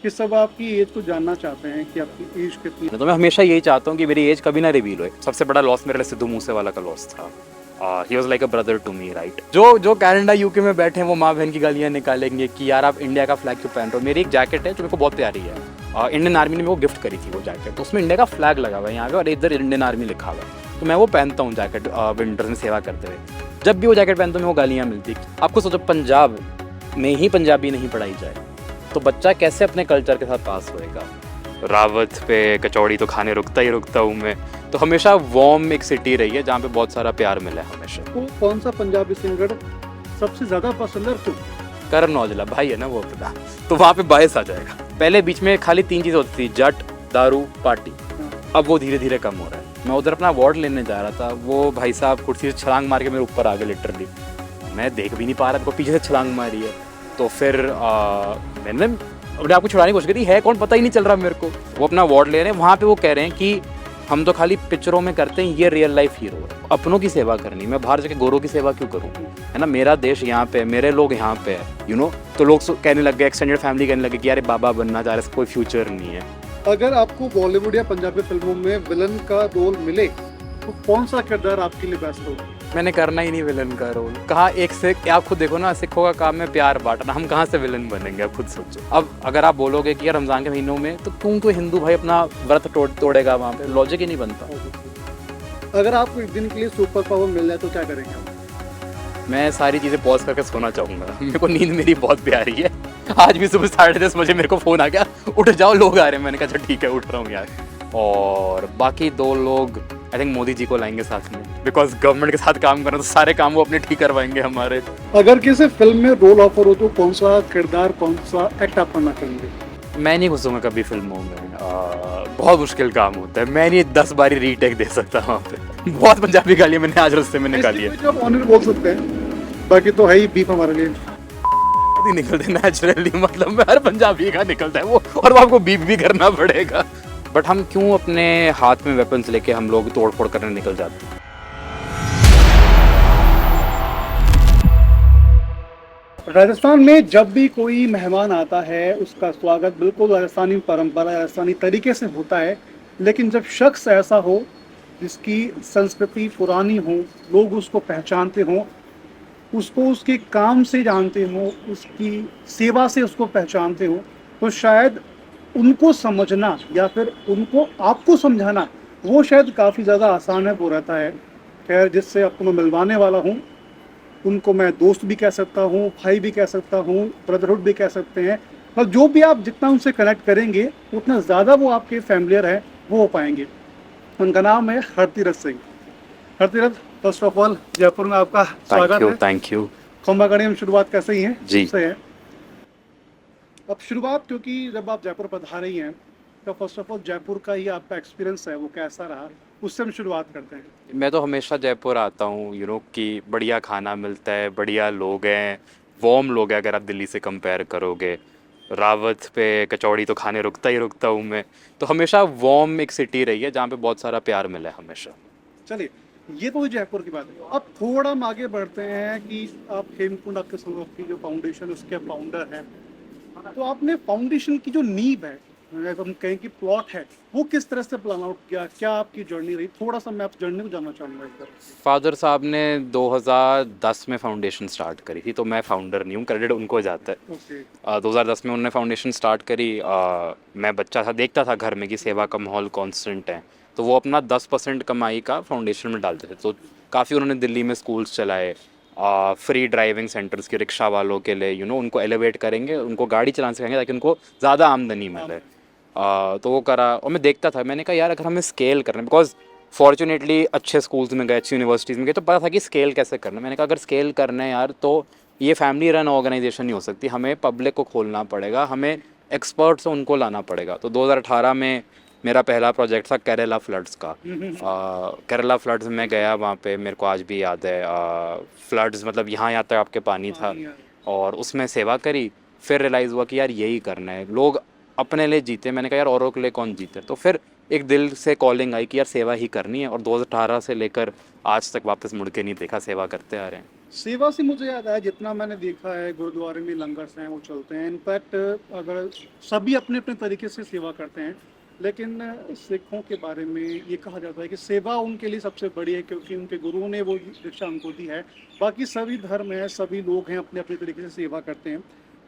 कि सब आपकी एज को जानना चाहते हैं कि आपकी एज कितनी है। तो मैं हमेशा यही चाहता हूँ कि मेरी एज कभी ना रिवील हो। सबसे बड़ा लॉस मेरे लिए सिद्धू मूसेवाला का लॉस था। He was like a brother to me, right. जो जो कनाडा यूके में बैठे हैं वो माँ बहन की गालियाँ निकालेंगे कि यार आप इंडिया का फ्लैग क्यों पहन रहे हो। मेरी एक जैकेट है जो मेरे को बहुत प्यारी है, इंडियन आर्मी ने मेरे को गिफ्ट करी थी वो जैकेट। तो उसमें इंडिया का फ्लैग लगा हुआ है यहाँ पे और इधर इंडियन आर्मी लिखा हुआ है। तो मैं वो पहनता हूँ जैकेट विंटर में सेवा करते हुए। जब भी वो जैकेट पहनता हूँ मैं वो गालियाँ मिलती। आपको सोचो पंजाब में ही पंजाबी नहीं पढ़ाई जाए तो बच्चा कैसे अपने कल्चर के साथ पास होएगा। रावत पे कचौड़ी तो खाने रुकता हूँ मैं। तो हमेशा वॉर्म एक सिटी रही है जहाँ पे बहुत सारा प्यार मिला है हमेशा। तो कौन सा पंजाबी सिंगर सबसे ज्यादा पसंद है और क्यों? करण औजला भाई है ना वो अपना, तो वहाँ पे बायस आ जाएगा। पहले बीच में खाली 3 चीज़ होती थी, जट, दारू, पार्टी। अब वो धीरे धीरे कम हो रहा है। मैं उधर अपना अवार्ड लेने जा रहा था, वो भाई साहब कुर्सी से छलांग मार के मेरे ऊपर आ गए लिटरली। मैं देख भी नहीं पा रहा था, पीछे से छलांग मारी है। तो फिर मैंने अपने आप को छुड़ाने की कोशिश करी, है कौन पता ही नहीं चल रहा मेरे को। वो अपना अवार्ड ले रहे हैं, वहाँ पे वो कह रहे हैं कि हम तो खाली पिक्चरों में करते हैं, ये रियल लाइफ हीरो है। अपनों की सेवा करनी, मैं बाहर जाके गोरों की सेवा क्यों करूँ, है ना। मेरा देश यहाँ पे है, मेरे लोग यहाँ पे है, यू नो। तो लोग कहने लग गए, एक्सटेंडेड फैमिली कहने लगे कि यार बाबा बनना चाह रहे, इसका कोई फ्यूचर नहीं है। अगर आपको बॉलीवुड या पंजाबी फिल्मों में विलन का रोल मिले तो कौन सा किरदार आपके लिए बेस्ट होगा? मैंने करना ही नहीं विलन का रोल। कहाँ एक से, आप खुद देखो ना, सिखों का काम है प्यार बांटना, हम कहाँ से विलन बनेंगे, आप खुद सोचो। अब अगर आप बोलोगे कि यार रमजान के महीनों में तो क्यों कोई हिंदू भाई अपना व्रत तोड़ेगा वहाँ पे, लॉजिक ही नहीं बनता। अगर आपको एक दिन के लिए सुपर पावर मिल जाए तो क्या करेंगे आप? मैं सारी चीज़ें पॉज करके सोना चाहूँगा। मेरे को नींद मेरी बहुत प्यारी है। आज भी सुबह 10:30 बजे मेरे को फ़ोन आ गया, उठ जाओ लोग आ रहे हैं। मैंने कहा अच्छा ठीक है, उठ रहा हूँ यार। और बाकी 2 लोग आई थिंक मोदी जी को लाएंगे साथ में, बिकॉज गवर्नमेंट के साथ काम करना तो सारे काम वो अपने ठीक करवाएंगे हमारे। अगर किसी फिल्म में रोल ऑफर हो तो कौन सा किरदार, कौन सा एक्ट आप करना चाहेंगे? मैं नहीं घुसूंगा कभी फिल्मों में, बहुत मुश्किल काम होता है। मैं नहीं 10 बारी रीटेक दे सकता वहाँ पे। बहुत पंजाबी गालियाँ मैंने आज रास्ते में निकाली है। जो आप ऑनर बोल सकते हैं, बाकी तो है ही बीफ हमारे लिए। निकलते नेचुरली, मतलब मैं हर पंजाबी का निकलता है वो, और वो आपको बीप भी करना पड़ेगा। बट हम क्यों अपने हाथ में वेपन्स लेके हम लोग तोड़ फोड़ करने निकल जाते हैं। राजस्थान में जब भी कोई मेहमान आता है उसका स्वागत बिल्कुल राजस्थानी परंपरा, राजस्थानी तरीके से होता है। लेकिन जब शख्स ऐसा हो जिसकी संस्कृति पुरानी हो, लोग उसको पहचानते हों, उसको उसके काम से जानते हो, उसकी सेवा से उसको पहचानते हो, तो शायद उनको समझना या फिर उनको आपको समझाना वो शायद काफ़ी ज़्यादा आसान है वो रहता है। खैर, जिससे आपको मैं मिलवाने वाला हूँ उनको मैं दोस्त भी कह सकता हूँ, भाई भी कह सकता हूँ, ब्रदरहुड भी कह सकते हैं। और जो भी आप जितना उनसे कनेक्ट करेंगे उतना ज़्यादा वो आपके फैमिलियर है वो हो पाएंगे। उनका नाम है Hartirath Singh. Hartirath, first of all Jaipur में आपका स्वागत है। Thank you. खंबागढ़ी में शुरुआत कैसे ही है जी। से है। अब शुरुआत, क्योंकि जब आप जयपुर पधारे ही हैं तो फर्स्ट ऑफ ऑल जयपुर का ही आपका एक्सपीरियंस है वो कैसा रहा, उससे हम शुरुआत करते हैं। मैं तो हमेशा जयपुर आता हूँ, यू नो, कि बढ़िया खाना मिलता है, बढ़िया लोग हैं, वार्म लोग हैं अगर आप दिल्ली से कंपेयर करोगे। रावत पे कचौड़ी तो खाने रुकता हूँ मैं। तो हमेशा वार्म एक सिटी रही है जहाँ पे बहुत सारा प्यार मिला है हमेशा। चलिए, ये तो जयपुर की बात है। अब थोड़ा हम आगे बढ़ते हैं कि आप हेमकुंड आपके संगम की जो फाउंडेशन उसके फाउंडर हैं, तो आपने फाउंडेशन की जो नींव है, अगर हम कहें कि प्लॉट है, वो किस तरह से प्लान आउट किया, क्या आपकी जर्नी रही? थोड़ा सा मैं आप जर्नी को जानना चाहूँगा इस तरह। फादर साहब ने 2010 में फाउंडेशन स्टार्ट करी थी, तो मैं फाउंडर नहीं हूँ, क्रेडिट उनको जाता है। ओके। 2010 में उन्होंने फाउंडेशन स्टार्ट करी। मैं बच्चा था, देखता था घर में कि सेवा का माहौल कांस्टेंट है, तो वो अपना 10% कमाई का फाउंडेशन में डालते थे। तो काफ़ी उन्होंने दिल्ली में स्कूल्स चलाए, फ्री ड्राइविंग सेंटर्स के रिक्शा वालों के लिए, यू नो, उनको एलिवेट करेंगे, उनको गाड़ी चलाना सिखाएंगे ताकि उनको ज़्यादा आमदनी मिले। तो वो करा और मैं देखता था। मैंने कहा यार अगर हमें स्केल करना है, बिकॉज फॉर्चुनेटली अच्छे स्कूल्स में गए, अच्छी यूनिवर्सिटीज़ में गए, तो पता था कि स्केल कैसे करना है। मैंने कहा अगर स्केल करना है यार तो ये फैमिली रन ऑर्गेनाइजेशन नहीं हो सकती, हमें पब्लिक को खोलना पड़ेगा, हमें एक्सपर्ट्स उनको लाना पड़ेगा। तो 2018 में मेरा पहला प्रोजेक्ट था केरला फ्लड्स का। केरला फ्लड्स में गया, वहाँ पे मेरे को आज भी याद है, फ्लड्स मतलब यहाँ तक आपके पानी था, और उसमें सेवा करी। फिर रियलाइज़ हुआ कि यार यही करना है, लोग अपने लिए जीते। मैंने कहा यार औरों के लिए कौन जीते। तो फिर एक दिल से कॉलिंग आई कि यार सेवा ही करनी है, और 2018 से लेकर आज तक वापस मुड़ के नहीं देखा, सेवा करते आ रहे हैं। सेवा से मुझे याद आया, जितना मैंने देखा है गुरुद्वारे में लंगर्स हैं वो चलते हैं। इनफैक्ट अगर सभी अपने अपने तरीके से सेवा करते हैं, लेकिन सिखों के बारे में ये कहा जाता है कि सेवा उनके लिए सबसे बड़ी है, क्योंकि उनके गुरुओं ने वो दीक्षा उनको दी है। बाकी सभी धर्म हैं, सभी लोग हैं अपने अपने तरीके से सेवा करते हैं।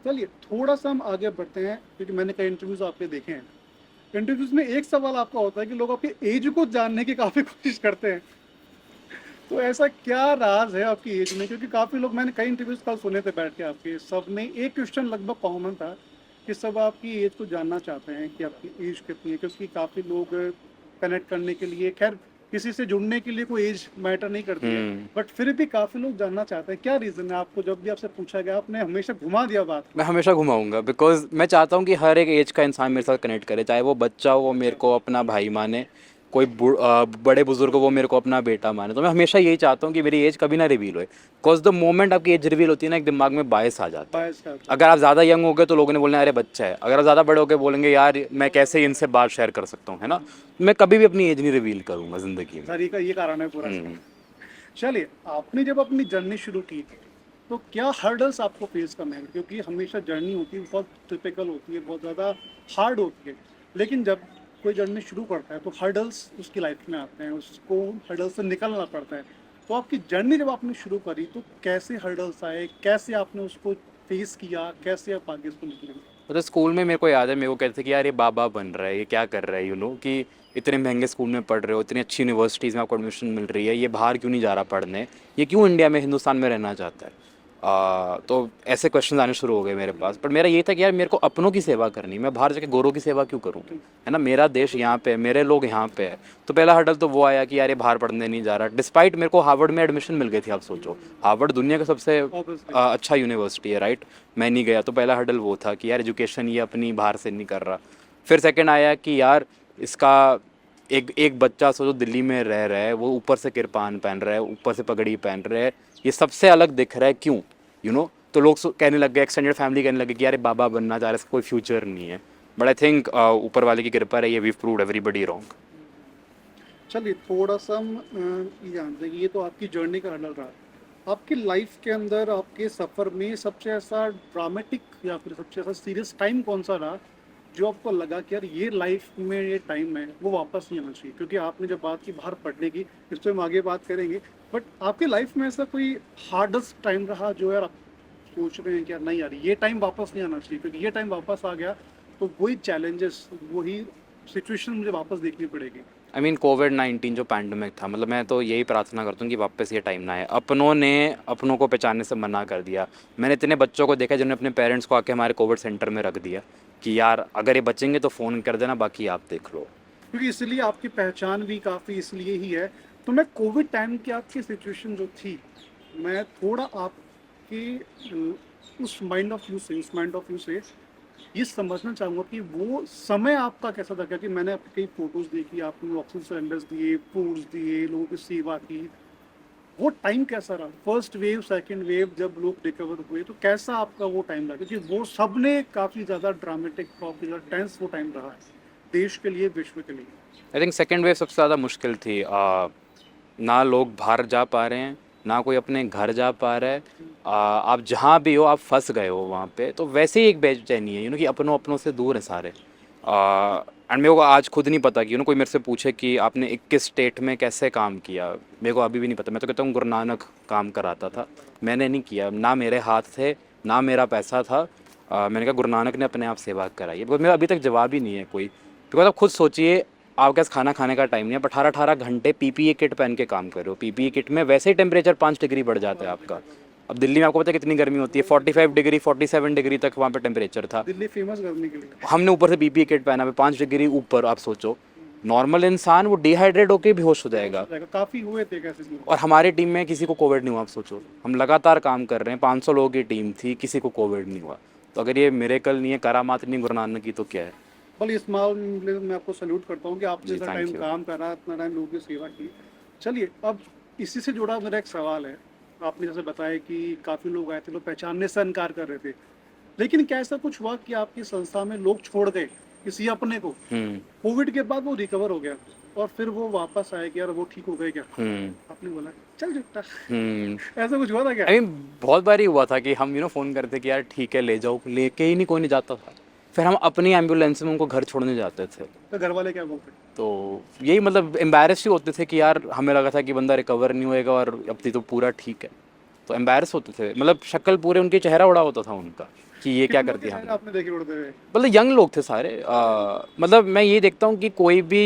चलिए थोड़ा सा हम आगे बढ़ते हैं, क्योंकि मैंने कई इंटरव्यूज़ आपके देखे हैं। इंटरव्यूज़ में एक सवाल आपका होता है कि लोग आपकी एज को जानने की काफ़ी कोशिश करते हैं। तो ऐसा क्या राज है आपकी एज में? क्योंकि काफ़ी लोग, मैंने कई इंटरव्यूज कल सुने थे बैठ के आपके, सब में एक क्वेश्चन लगभग कॉमन था कि सब आपकी एज को जानना चाहते हैं कि आपकी एज कितनी है। क्योंकि काफ़ी लोग कनेक्ट करने के लिए, खैर किसी से जुड़ने के लिए कोई एज मैटर नहीं करती है, बट फिर भी काफ़ी लोग जानना चाहते हैं। क्या रीज़न है? आपको जब भी आपसे पूछा गया आपने हमेशा घुमा दिया बात। मैं हमेशा घुमाऊंगा बिकॉज मैं चाहता हूँ कि हर एक एज का इंसान मेरे साथ कनेक्ट करे, चाहे वो बच्चा हो वो मेरे को अपना भाई माने, कोई बड़े बुजुर्ग हो वो मेरे को अपना बेटा माने। तो मैं हमेशा यही चाहता हूँ कि मेरी एज कभी ना रिवील होए, बिकॉज द मोमेंट आपकी एज रिवील होती है ना, एक दिमाग में बायस आ जाता है। बायस का अगर आप ज़्यादा यंग हो गए तो लोगों ने बोलना अरे बच्चा है, अगर आप ज़्यादा बड़े हो गए बोलेंगे यार मैं कैसे इनसे बात शेयर कर सकता हूँ, है ना। मैं कभी भी अपनी एज नहीं रिवील करूँगा ज़िंदगी में। तरीका, ये कारण है पूरा। हम्म। चलिए, आपने जब अपनी जर्नी शुरू की तो क्या हर्डल्स आपको फेस करने हैं? क्योंकि हमेशा जर्नी होती है बहुत टिपिकल होती है, बहुत ज़्यादा हार्ड होती है, लेकिन जब कोई जर्नी शुरू करता है तो हर्डल्स उसकी लाइफ में आते हैं, उसको हर्डल्स से निकलना पड़ता है। तो आपकी जर्नी जब आपने शुरू करी तो कैसे हर्डल्स आए, कैसे आपने उसको फेस किया, कैसे आप आगे उसको निकले? मतलब स्कूल में मेरे को याद है, मेरे को कहते थे कि यार ये बाबा बन रहा है, ये क्या कर रहा है, कि इतने महंगे स्कूल में पढ़ रहे हो, इतनी अच्छी यूनिवर्सिटीज़ में आपको एडमिशन मिल रही है, ये बाहर क्यों नहीं जा रहा पढ़ने, ये क्यों इंडिया में हिंदुस्तान में रहना चाहता है। तो ऐसे क्वेश्चन आने शुरू हो गए मेरे पास। पर मेरा ये था कि यार मेरे को अपनों की सेवा करनी, मैं बाहर जाके गोरों की सेवा क्यों करूँ, है ना। मेरा देश यहाँ पे है, मेरे लोग यहाँ पे है। तो पहला हर्डल तो वो आया कि यार ये बाहर पढ़ने नहीं जा रहा, डिस्पाइट मेरे को हार्वर्ड में एडमिशन मिल गई थी। आप सोचो, हार्वर्ड दुनिया का सबसे Obviously. अच्छा यूनिवर्सिटी है, राइट। मैं नहीं गया, तो पहला हर्डल वो था कि यार एजुकेशन ये अपनी बाहर से नहीं कर रहा। फिर सेकंड आया कि यार इसका एक एक बच्चा सोचो दिल्ली में रह रहा है, वो ऊपर से किरपान पहन रहा है, ऊपर से पगड़ी पहन रहा है, ये सबसे अलग दिख रहा है क्यों, तो लोग कहने लग गए, एक्सटेंडेड फैमिली कहने लगे कि यार ये बाबा बनना चाह रहा है, इसका कोई फ्यूचर नहीं है। बट आई थिंक ऊपर वाले की कृपा रही है, वी प्रूव्ड एवरीबडी रॉन्ग। चलिए थोड़ा सा हम ये जानते हैं कि ये तो आपकी जर्नी का हर्डल रहा। आपकी लाइफ के अंदर, आपके सफ़र में सबसे ऐसा ड्रामेटिक या फिर सबसे ऐसा सीरियस टाइम कौन सा रहा जो आपको लगा कि यार ये लाइफ में ये टाइम है वो वापस नहीं आना चाहिए? क्योंकि आपने जब बात की बाहर पढ़ने की, इस पर हम आगे बात करेंगे, बट आपकी लाइफ में ऐसा कोई हार्डेस्ट टाइम रहा जो यार आप सोच रहे हैं कि यार नहीं यार ये टाइम वापस नहीं आना चाहिए, क्योंकि ये टाइम वापस आ गया तो वही चैलेंजेस, वही सिचुएशन मुझे वापस देखनी पड़ेगी? आई मीन कोविड-19 जो पैंडमिक था, मतलब मैं तो यही प्रार्थना करता हूँ कि वापस ये टाइम ना आए। अपनों ने अपनों को पहचानने से मना कर दिया। मैंने इतने बच्चों को देखा जिन्होंने अपने पेरेंट्स को आके हमारे कोविड सेंटर में रख दिया कि यार अगर ये बचेंगे तो फ़ोन कर देना, बाकी आप देख लो। क्योंकि इसलिए आपकी पहचान भी काफ़ी इसलिए ही है। तो मैं कोविड टाइम की आपकी सिचुएशन जो थी, मैं थोड़ा आपके उस माइंड ऑफ व्यू से, ये समझना चाहूँगा कि वो समय आपका कैसा था? क्योंकि मैंने आपकी कई फ़ोटोज़ देखी, आपने ऑक्सीजन सिलेंडर्स दिए, फूड्स दिए, लोगों की सेवा की। वो टाइम कैसा रहा? फर्स्ट वेव, सेकंड वेव जब लोग रिकवर हुए तो कैसा आपका वो टाइम रहा? क्योंकि वो सबने काफ़ी ज़्यादा ड्रामेटिक, काफ़ी ज़्यादा टेंस वो टाइम रहा है देश के लिए, विश्व के लिए। आई थिंक सेकेंड वेव सबसे ज़्यादा मुश्किल थी। ना लोग बाहर जा पा रहे हैं, ना कोई अपने घर जा पा रहा है। आप जहाँ भी हो आप फंस गए हो वहाँ पे, तो वैसे ही एक बेचैनी है कि अपनों अपनों से दूर है सारे। एंड मेरे को आज खुद नहीं पता कि कोई मेरे से पूछे कि आपने 21 स्टेट में कैसे काम किया, मेरे को अभी भी नहीं पता। मैं तो कहता हूँ गुरु नानक काम कराता था, मैंने नहीं किया, ना मेरे हाथ थे ना मेरा पैसा था। मैंने कहा गुरु नानक ने अपने आप सेवा कराई है। बिकॉज मेरा अभी तक जवाब ही नहीं है कोई। बिकॉज आप खुद सोचिए, आपके पास खाना खाने का टाइम नहीं है, 18-18 घंटे पीपीई किट पहन के काम कर रहे हो। पीपीई किट में वैसे ही टेम्परेचर 5 डिग्री बढ़ जाता है आपका। अब दिल्ली में आपको पता है कितनी गर्मी होती है, 45 डिग्री 47 डिग्री तक वहाँ पे टेम्परेचर था। दिल्ली फेमस करने के लिए। हमने ऊपर से पीपीई किट पहना है 5 डिग्री ऊपर। आप सोचो नॉर्मल इंसान वो डिहाइड्रेट होकर बेहोश हो जाएगा। काफ़ी हुए थे कैसे लोग। और हमारी टीम में किसी को कोविड नहीं हुआ। आप सोचो, हम लगातार काम कर रहे हैं, 500 लोगों की टीम थी, किसी को कोविड नहीं हुआ। तो अगर ये मिरेकल नहीं है, करामात नहीं गुरु नानक की, तो क्या है। बल इस मामले में मैं आपको सल्यूट करता हूँ कि आपने जी, इतना thank टाइम you। काम करा, इतना टाइम लोगों की सेवा की। चलिए अब इसी से जुड़ा मेरा एक सवाल है। आपने जैसे बताया कि काफ़ी लोग आए थे, लोग पहचानने से इनकार कर रहे थे, लेकिन क्या ऐसा कुछ हुआ कि आपकी संस्था में लोग छोड़ गए किसी अपने को? कोविड के बाद वो रिकवर हो गया और फिर वो वापस आए कि यार वो ठीक हो गए क्या? आपने बोला चल जुट्टा, ऐसा कुछ हुआ था क्या? आई मीन बहुत बार ही हुआ था कि हम फ़ोन करते कि यार ठीक है ले जाओ, लेके ही नहीं कोई नहीं जाता था। फिर हम अपनी एम्बुलेंस में उनको घर छोड़ने जाते थे। तो घर वाले क्या बोलते? तो यही मतलब एम्बैरस ही होते थे कि यार हमें लगा था कि बंदा रिकवर नहीं होएगा और अब तो पूरा ठीक है। तो एम्बैरस होते थे, मतलब शक्ल पूरे उनके चेहरा उड़ा होता था उनका कि ये क्या कितनों कर के दिया चेहरे हमने। आपने देखे उड़ते हुए? मतलब यंग लोग थे सारे। मतलब मैं ये देखता हूँ कि कोई भी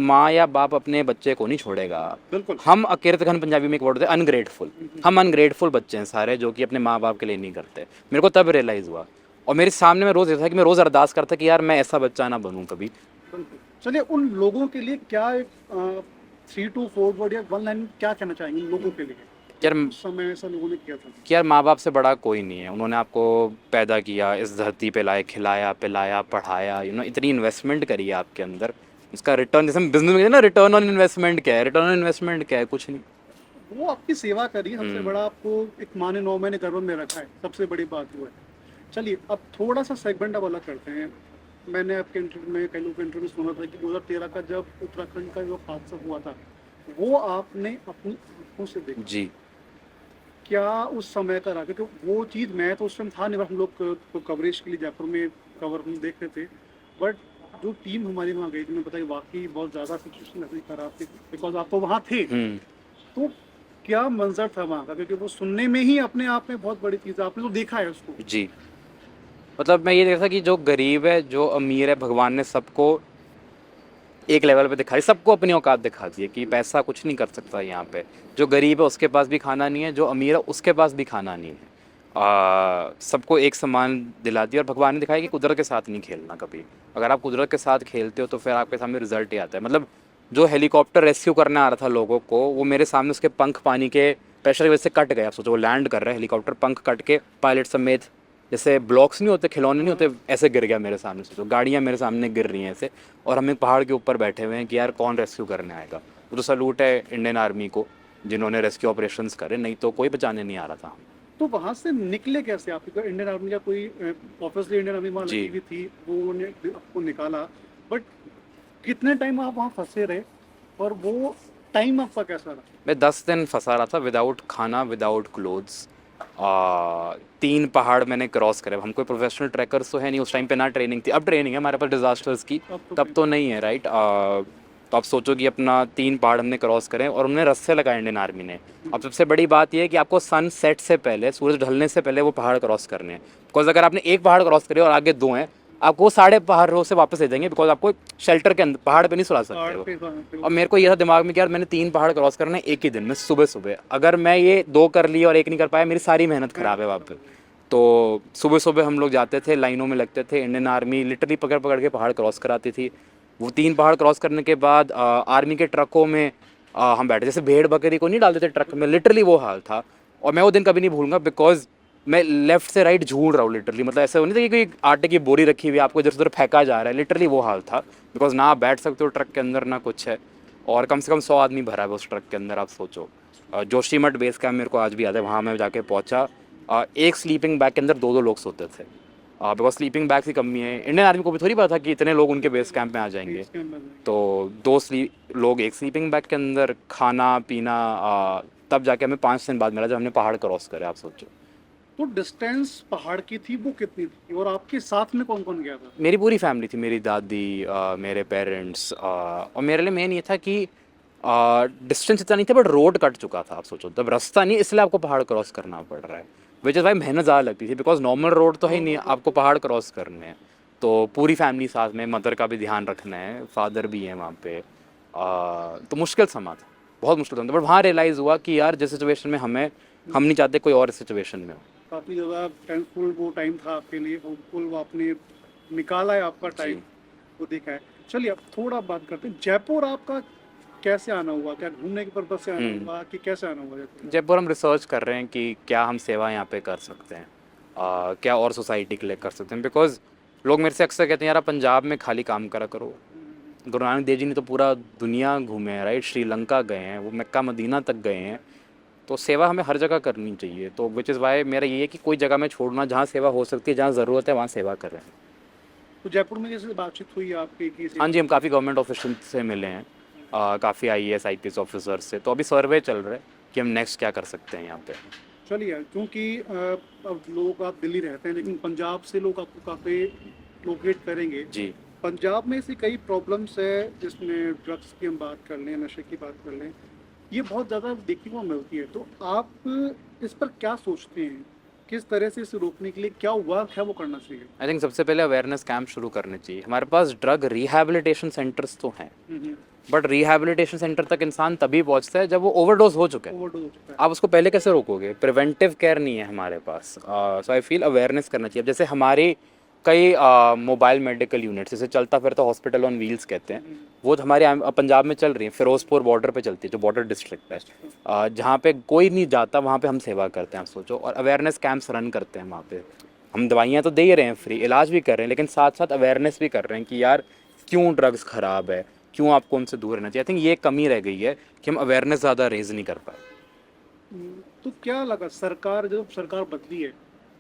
माँ या बाप अपने बच्चे को नहीं छोड़ेगा। बिल्कुल। हम अकेरतगन पंजाबी में एक वर्ड होता है अनग्रेटफुल। हम अनग्रेटफुल बच्चे हैं सारे जो कि अपने माँ बाप के लिए नहीं करते। मेरे को तब रियलाइज़ हुआ और मेरे सामने मैं रोज़ देखता था कि मैं रोज़ अरदास करता कि यार मैं ऐसा बच्चा ना बनूँ कभी। बिल्कुल। चलिए उन लोगों के लिए क्या एक 3 to 4 वर्ड या 1 लाइन क्या कहना चाहेंगे उन लोगों के लिए? यार उस समय ऐसा लोगों ने किया था। कि यार माँ बाप से बड़ा कोई नहीं है। उन्होंने आपको पैदा किया, इस धरती पे लाए, खिलाया पिलाया पढ़ाया, इतनी इन्वेस्टमेंट करी है आपके अंदर। इसका रिटर्न, जैसे हम बिजनेस में कहते हैं ना, रिटर्न ऑन इन्वेस्टमेंट क्या है? रिटर्न ऑन इन्वेस्टमेंट क्या है? कुछ नहीं। वो आपकी सेवा करी, सबसे बड़ा आपको एक माँ ने 9 महीने गर्भ में रखा है, सबसे बड़ी बात वो है। चलिए अब थोड़ा सा सेगमेंट अब अलग करते हैं। मैंने आपके इंटरव्यू में, कई लोगों के इंटरव्यू में सुना था कि 2013 का जब उत्तराखंड का जो हादसा हुआ था, वो आपने अपनी आंखों से देखा। जी। क्या उस समय का रहा? क्योंकि वो चीज़ मैं तो उस टाइम था नहीं, हम लोग तो कवरेज के लिए जयपुर में कवर हम देख रहे थे। बट जो टीम हमारी वहाँ गई थी, मैं बताइए वाकई बहुत ज़्यादा सिचुएशन ऐसी खराब थी, बिकॉज आप तो वहाँ थे। तो क्या मंजर था वहाँ का? क्योंकि वो सुनने में ही अपने आप में बहुत बड़ी चीज़ है, आपने तो देखा है उसको। जी। मतलब मैं ये देखा कि जो गरीब है जो अमीर है, भगवान ने सबको एक लेवल पे दिखाई, सबको अपनी औकात दिखा दी है कि पैसा कुछ नहीं कर सकता यहाँ पे। जो गरीब है उसके पास भी खाना नहीं है, जो अमीर है उसके पास भी खाना नहीं है। सबको एक समान दिला दिया और भगवान ने दिखाया कि कुदरत के साथ नहीं खेलना कभी। अगर आप कुदरत के साथ खेलते हो तो फिर आपके सामने रिजल्ट ही आता है। मतलब जो हेलीकॉप्टर रेस्क्यू करने आ रहा था लोगों को, वो मेरे सामने उसके पंख पानी के प्रेशर की वजह से कट गए। आप सोचो वो लैंड कर रहा है, हेलीकॉप्टर पंख कट के पायलट समेत, जैसे ब्लॉक्स नहीं होते, खिलौने नहीं होते, ऐसे गिर गया मेरे सामने से। तो गाड़ियाँ मेरे सामने गिर रही हैं ऐसे, और हम एक पहाड़ के ऊपर बैठे हुए हैं कि यार कौन रेस्क्यू करने आएगा। वो तो सलूट है इंडियन आर्मी को जिन्होंने रेस्क्यू ऑपरेशंस करे, नहीं तो कोई बचाने नहीं आ रहा था। तो वहाँ से निकले कैसे आप? क्योंकि इंडियन आर्मी का कोई, ऑब्वियसली इंडियन आर्मी वहाँ जी। लगी हुई थी, वो ने आपको निकाला। बट कितने टाइम आप वहाँ फंसे रहे और वो टाइम आपका कैसा रहा? मैं 10 दिन फंसा रहा था, विदाउट खाना, विदाउट क्लोथ्स। 3 पहाड़ मैंने क्रॉस करे। हम कोई प्रोफेशनल ट्रैकर्स तो है नहीं, उस टाइम पे ना ट्रेनिंग थी। अब ट्रेनिंग है हमारे पास डिजास्टर्स की, तब तो नहीं है, राइट। तो आप सोचो कि अपना 3 पहाड़ हमने क्रॉस करें और उन्होंने रस्से लगाए इंडियन आर्मी ने। अब सबसे बड़ी बात यह है कि आपको सन सेट से पहले, सूरज ढलने से पहले वो पहाड़ क्रॉस करने हैं। बिकॉज अगर आपने एक पहाड़ क्रॉस करे और आगे 2 हैं, आपको वो साढ़े पहाड़ों से वापस ले जाएंगे, बिकॉज आपको शेल्टर के अंदर पहाड़ पे नहीं सुला सकते पहाड़ वो। पे और मेरे को ये था दिमाग में कि यार मैंने 3 पहाड़ क्रॉस करने एक ही दिन में, सुबह सुबह। अगर मैं ये 2 कर लिए और एक नहीं कर पाया, मेरी सारी मेहनत खराब है वहाँ पे। तो सुबह सुबह हम लोग जाते थे, लाइनों में लगते थे, इंडियन आर्मी लिटरली पकड़ पकड़ के पहाड़ क्रॉस कराती थी। वो 3 पहाड़ क्रॉस करने के बाद आर्मी के ट्रकों में हम बैठे, जैसे भेड़ बकरी को नहीं डालते थे ट्रक में, लिटरली वो हाल था। और मैं वो दिन कभी नहीं भूलूंगा, बिकॉज मैं लेफ्ट से राइट झूल रहा हूँ लिटरली। मतलब ऐसा नहीं था कि कोई आटे की बोरी रखी हुई है, आपको इधर से उधर फेंका जा रहा है, लिटरली वो हाल था। बिकॉज ना आप बैठ सकते हो ट्रक के अंदर, ना कुछ है। और कम से कम 100 आदमी भरा है उस ट्रक के अंदर, आप सोचो। जोशीमठ बेस कैम्प मेरे को आज भी याद है, वहाँ मैं जाके पहुँचा। एक स्लीपिंग बैग के अंदर 2-2 लोग सोते थे, बिकॉज स्लीपिंग बैग की कमी है। इंडियन आर्मी को भी थोड़ी पता था कि इतने लोग उनके बेस कैंप में आ जाएंगे। तो 2 लोग एक स्लीपिंग बैग के अंदर, खाना पीना तब जाके हमें 5 दिन बाद मिला जब हमने पहाड़ क्रॉस करे, आप सोचो। तो डिस्टेंस पहाड़ की थी वो कितनी थी और आपके साथ में कौन कौन गया था? मेरी पूरी फैमिली थी, मेरी दादी, मेरे पेरेंट्स, और मेरे लिए मेन ये था कि डिस्टेंस इतना नहीं था, बट रोड कट चुका था। आप सोचो तब रास्ता नहीं, इसलिए आपको पहाड़ क्रॉस करना पड़ रहा है। विच इज़ वाई मेहनत ज़्यादा लगती थी, बिकॉज नॉर्मल रोड तो है ही नहीं, आपको पहाड़ क्रॉस करने हैं। तो पूरी फैमिली साथ में, मदर का भी ध्यान रखना है, फादर भी है वहाँ पे। तो मुश्किल समा था, बहुत मुश्किल था। बट वहाँ रियलाइज़ हुआ कि यार जिस सिचुएशन में हम नहीं चाहते कोई और सिचुएशन में हो। काफ़ी ज़्यादा टेंसफुल वो टाइम था आपके लिए, होपफुल वो आपने निकाला है आपका टाइम, वो देखा है। चलिए अब थोड़ा बात करते हैं, जयपुर आपका कैसे आना हुआ? क्या घूमने के पर्पज से आना हुआ कि कैसे आना हुआ जयपुर? जयपुर हम रिसर्च कर रहे हैं कि क्या हम सेवा यहाँ पे कर सकते हैं, क्या और सोसाइटी के लिए कर सकते हैं। बिकॉज लोग मेरे से अक्सर कहते हैं यार आप पंजाब में खाली काम करा करो। गुरु नानक देव जी ने तो पूरा दुनिया घूमे हैं, राइट। श्रीलंका गए हैं, वो मक्का मदीना तक गए हैं। तो सेवा हमें हर जगह करनी चाहिए। तो विच इज़ वाई मेरा ये है कि कोई जगह में छोड़ना, जहाँ सेवा हो सकती है, जहाँ ज़रूरत है वहाँ सेवा कर रहे हैं। तो जयपुर में जैसे बातचीत हुई आपकी कि हाँ जी, हम काफ़ी गवर्नमेंट ऑफिशियल से मिले हैं। काफ़ी आईएएस आईपीएस ऑफिसर से, तो अभी सर्वे चल रहा है कि हम नेक्स्ट क्या कर सकते हैं यहाँ पे। चलिए, क्योंकि अब लोग, आप दिल्ली रहते हैं लेकिन पंजाब से लोग आपको काफ़ी लोकेट करेंगे। जी। पंजाब में ऐसी कई प्रॉब्लम्स है, जिसमें ड्रग्स की हम बात कर लें, नशे की बात कर लें, ये बहुत ज़्यादा देखने को मिलती है। तो आप इस पर क्या सोचते हैं? किस तरह से इसे रोकने के लिए क्या वर्क है वो करना चाहिए? आई थिंक सबसे पहले अवेयरनेस कैंप शुरू करने चाहिए। हमारे पास ड्रग रिहैबिलिटेशन सेंटर्स तो हैं, हम्म। बट रिहैबिलिटेशन सेंटर तक इंसान तभी पहुंचता है जब वो ओवरडोज हो चुका है। ओवरडोज हो चुका है। आप उसको पहले कैसे रोकोगे? प्रिवेंटिव केयर नहीं है हमारे पास। सो आई फील अवेयरनेस करना चाहिए। अब जैसे हमारी कई मोबाइल मेडिकल यूनिट्स, जैसे चलता फिरता हॉस्पिटल ऑन व्हील्स कहते हैं, वो तो हमारे पंजाब में चल रही है। फिरोजपुर बॉर्डर पे चलती है, जो बॉर्डर डिस्ट्रिक्ट है, जहाँ पे कोई नहीं जाता वहाँ पे हम सेवा करते हैं, आप सोचो। और अवेयरनेस कैंप्स रन करते हैं वहाँ पे। हम दवाइयाँ तो दे ही रहे हैं, फ्री इलाज भी कर रहे हैं, लेकिन साथ साथ अवेयरनेस भी कर रहे हैं कि यार क्यों ड्रग्स ख़राब है, क्यों आपको उनसे दूर रहना चाहिए। आई थिंक ये कमी रह गई है कि हम अवेयरनेस ज़्यादा रेज नहीं कर पाए। तो क्या लगा, सरकार जब सरकार बदली है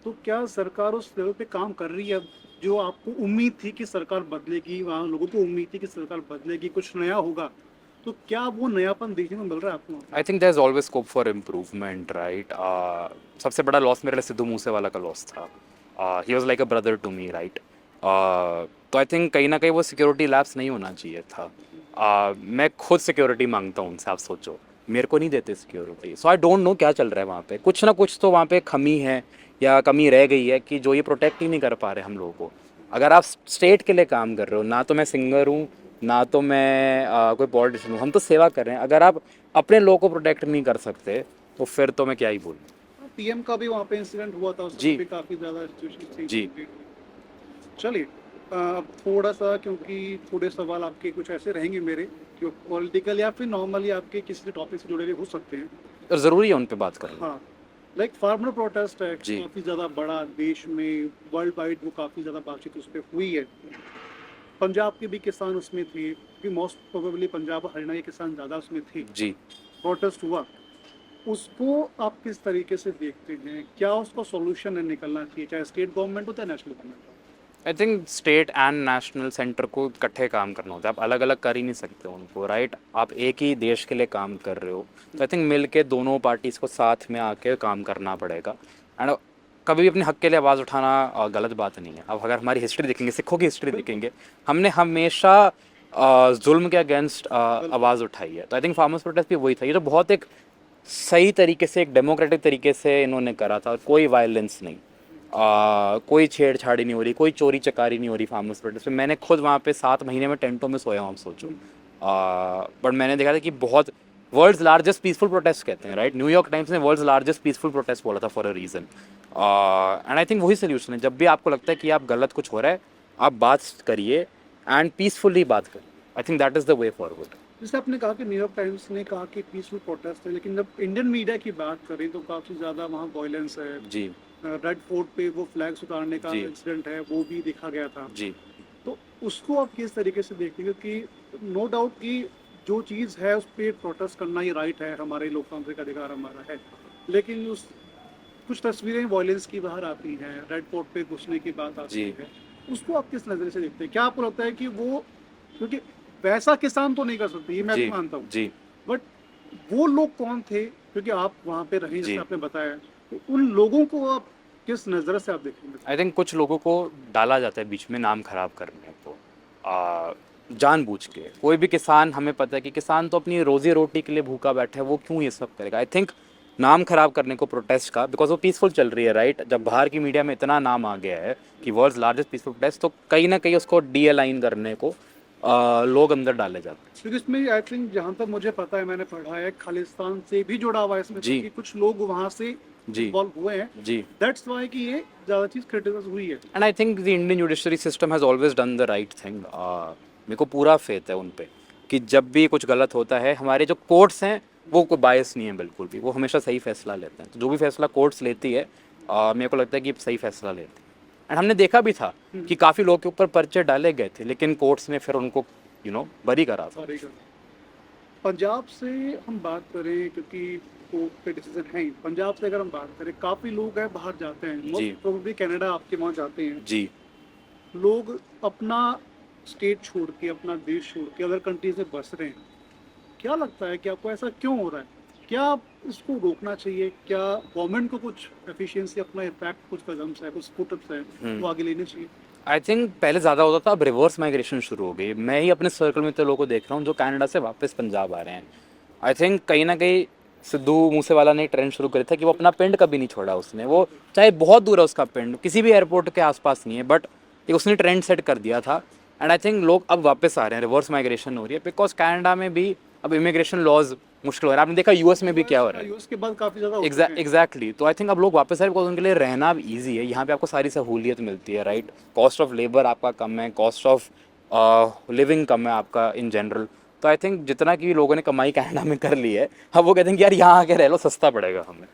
तो क्या सरकार उस लेवल पे काम कर रही है? जो आपको उम्मीद थी कि सरकार बदलेगी, वहाँ लोगों को उम्मीद थी कि सरकार बदलेगी, कुछ नया होगा, तो क्या वो नयापन देखने को मिल रहा है आपको? I think there is always scope for improvement, right. सबसे बड़ा लॉस मेरे लिए सिद्धू मूसेवाला का लॉस था। He was like a brother to me, right. तो आई थिंक कहीं ना कहीं वो सिक्योरिटी लैप्स नहीं होना चाहिए था। मैं खुद सिक्योरिटी मांगता हूँ उनसे, आप सोचो, मेरे को नहीं देते security. So I don't know क्या चल रहा है वहाँ पे। कुछ ना कुछ तो वहाँ पे कमी है या कमी रह गई है कि जो ये प्रोटेक्ट ही नहीं कर पा रहे हम लोगों को। अगर आप स्टेट के लिए काम कर रहे हो, ना तो मैं सिंगर हूँ, ना तो मैं कोई पॉलिटिशियन हूँ, हम तो सेवा कर रहे हैं। अगर आप अपने लोगों को प्रोटेक्ट नहीं कर सकते तो फिर तो मैं क्या ही बोलूँ। पीएम का भी वहाँ पे इंसिडेंट हुआ था, उस जी। समय भी काफ़ी ज़्यादा सिचुएशन जी। थी। चलिए, अब थोड़ा सा, क्योंकि थोड़े सवाल आपके कुछ ऐसे रहेंगे मेरे जो पॉलिटिकल या फिर नॉर्मली आपके किसी टॉपिक से जुड़े हुए हो सकते हैं। और ज़रूरी है उन पे बात करना। हाँ, लाइक फार्मर प्रोटेस्ट है, जी। काफ़ी ज़्यादा बड़ा देश में, वर्ल्ड वाइड वो काफ़ी ज़्यादा बातचीत उस पर हुई है। पंजाब के भी किसान उसमें थे, कि मोस्ट प्रोबेबली पंजाब और हरियाणा के किसान ज़्यादा उसमें थे। जी। प्रोटेस्ट हुआ, उसको आप किस तरीके से देखते हैं? क्या उसका सॉल्यूशन निकलना चाहिए, चाहे स्टेट गवर्नमेंट हो चाहे नेशनल गवर्नमेंट हो? I think state and national centre को इकट्ठे काम करना होता है। आप अलग अलग कर ही नहीं सकते उनको, राइट। आप एक ही देश के लिए काम कर रहे हो, तो आई थिंक मिल के दोनों पार्टीज़ को साथ में आके काम करना पड़ेगा। एंड कभी भी अपने हक के लिए आवाज़ उठाना गलत बात नहीं है। अब अगर हमारी हिस्ट्री देखेंगे, सिखों की हिस्ट्री देखेंगे, हमने हमेशा जुल्म के अगेंस्ट आवाज़ उठाई है। तो आई थिंक फार्मर्स प्रोटेस्ट भी वही था। ये तो बहुत एक सही तरीके से, एक डेमोक्रेटिक तरीके से इन्होंने करा था, कोई वायलेंस नहीं, कोई छेड़छाड़ी नहीं हो रही, कोई चोरी चकारी नहीं हो रही फार्मर्स प्रोटेस्ट में। मैंने खुद वहाँ पे 7 महीने में टेंटों में सोया हूँ, आप सोचो। बट मैंने देखा था कि बहुत वर्ल्ड्स लार्जेस्ट पीसफुल प्रोटेस्ट कहते हैं, राइट। न्यूयॉर्क टाइम्स ने वर्ल्ड्स लार्जेस्ट पीसफुल प्रोटेस्ट बोला था for a reason. And I think वही सोल्यूशन है। जब भी आपको लगता है कि आप गलत कुछ हो रहा है, आप बात करिए एंड पीसफुली बात करिए। I think that is the way forward. जैसे आपने कहा कि न्यूयॉर्क टाइम्स ने कहा कि पीसफुल प्रोटेस्ट है, लेकिन जब इंडियन मीडिया की बात करें तो काफ़ी ज़्यादा वहाँ वायलेंस है। जी। रेड फोर्ट पे वो फ्लैग्स उतारने का जी। इंसिडेंट है, वो भी देखा गया था। जी। तो उसको आप किस तरीके से देखते हैं? क्योंकि नो डाउट कि जो चीज़ है उस पर प्रोटेस्ट करना ये राइट है, हमारे लोकतांत्रिक अधिकार हमारा है, लेकिन उस कुछ तस्वीरें वायलेंस की बाहर आती हैं, रेड फोर्ट पे घुसने की बात आती जी। है, उसको आप किस नज़र से देखते हैं? क्या आपको लगता है कि वो, क्योंकि वैसा किसान तो नहीं कर सकते, ये मैं भी जी। मानता हूँ, जी। बट वो लोग कौन थे? क्योंकि आप वहाँ पे रहे, जैसे जी। आपने बताया, तो उन लोगों को आप किस नज़र से आप देखेंगे? आई थिंक कुछ लोगों को डाला जाता है बीच में नाम खराब करने को, जानबूझ के। कोई भी किसान, हमें पता है कि किसान तो अपनी रोजी रोटी के लिए भूखा बैठा है, वो क्यों ये सब करेगा। आई थिंक नाम खराब करने को प्रोटेस्ट का, बिकॉज वो पीसफुल चल रही है, राइट। जब बाहर की मीडिया में इतना नाम आ गया है कि वर्ल्ड्स लार्जेस्ट पीसफुल प्रोटेस्ट, तो कहीं ना कहीं उसको डी अलाइन करने को लोग अंदर डाले जाते हैं। क्योंकि इसमें आई थिंक, जहाँ तक मुझे पता है, मैंने पढ़ा है, खालिस्तान से भी जुड़ा हुआ है इसमें, जी। क्योंकि कुछ लोग वहाँ से जी। इन्वॉल्व हुए हैं। जी। दैट्स वाई कि ये ज़्यादा चीज़ क्रिटिसाइज हुई है। And I think the Indian judiciary system has always done the right thing. मेरे को पूरा फेथ है उन पे कि जब भी कुछ गलत होता है, हमारे जो कोर्ट्स हैं वो कोई बायस नहीं है बिल्कुल भी, वो हमेशा सही फैसला लेते हैं। तो जो भी फैसला कोर्ट्स लेती है, मेरे को लगता है कि सही फैसला लेती है। एंड हमने देखा भी था कि काफ़ी लोगों के ऊपर पर्चे डाले गए थे, लेकिन कोर्ट्स ने फिर उनको बरी करा था। सॉरी सर, पंजाब से हम बात करें, क्योंकि कोर्ट पे डिसीजन है ही, पंजाब से अगर हम बात करें, काफ़ी लोग हैं बाहर जाते हैं, जी। मोस्ट प्रोबेबली कनाडा आपके वहाँ जाते हैं जी। लोग, अपना स्टेट छोड़ के, अपना देश छोड़ के अदर कंट्रीज में बस रहे हैं। क्या लगता है कि आपको ऐसा क्यों हो रहा है? क्या इसको रोकना चाहिए? क्या गवर्नमेंट को कुछ एफिशिएंसी अपना इम्पैक्ट कुछ कदम्स है, कुछ स्टेप्स है वो आगे लेने चाहिए? आई थिंक पहले ज़्यादा होता था, अब रिवर्स माइग्रेशन शुरू हो गई। मैं ही अपने सर्कल में इतने लोगों को देख रहा हूँ जो कनाडा से वापस पंजाब आ रहे हैं। आई थिंक कहीं ना कहीं सिद्धू मूसेवाला ने ट्रेंड शुरू करी था कि वो अपना पिंड कभी नहीं छोड़ा उसने। वो चाहे बहुत दूर है उसका पिंड, किसी भी एयरपोर्ट के आसपास नहीं है, बट ये उसने ट्रेंड सेट कर दिया था। एंड आई थिंक लोग अब वापस आ रहे हैं, रिवर्स माइग्रेशन हो रही है, बिकॉज कनाडा में भी अब इमिग्रेशन लॉज मुश्किल हो रहा है। आपने देखा यूएस में भी क्या हो रहा है। यूएस के बाद काफ़ी ज़्यादा हो चुके हैं। एग्जैक्टली तो आई थिंक अब लोग वापस आए बिकॉज उनके लिए रहना अब ईजी है। यहाँ पे आपको सारी सहूलियत मिलती है, राइट। कॉस्ट ऑफ लेबर आपका कम है, कॉस्ट ऑफ लिविंग कम है आपका इन जनरल। तो आई थिंक जितना कि लोगों ने कमाई कनाडा में कर ली है, अब वो कहते हैं कि यार यहाँ आके रह लो, सस्ता पड़ेगा हमें।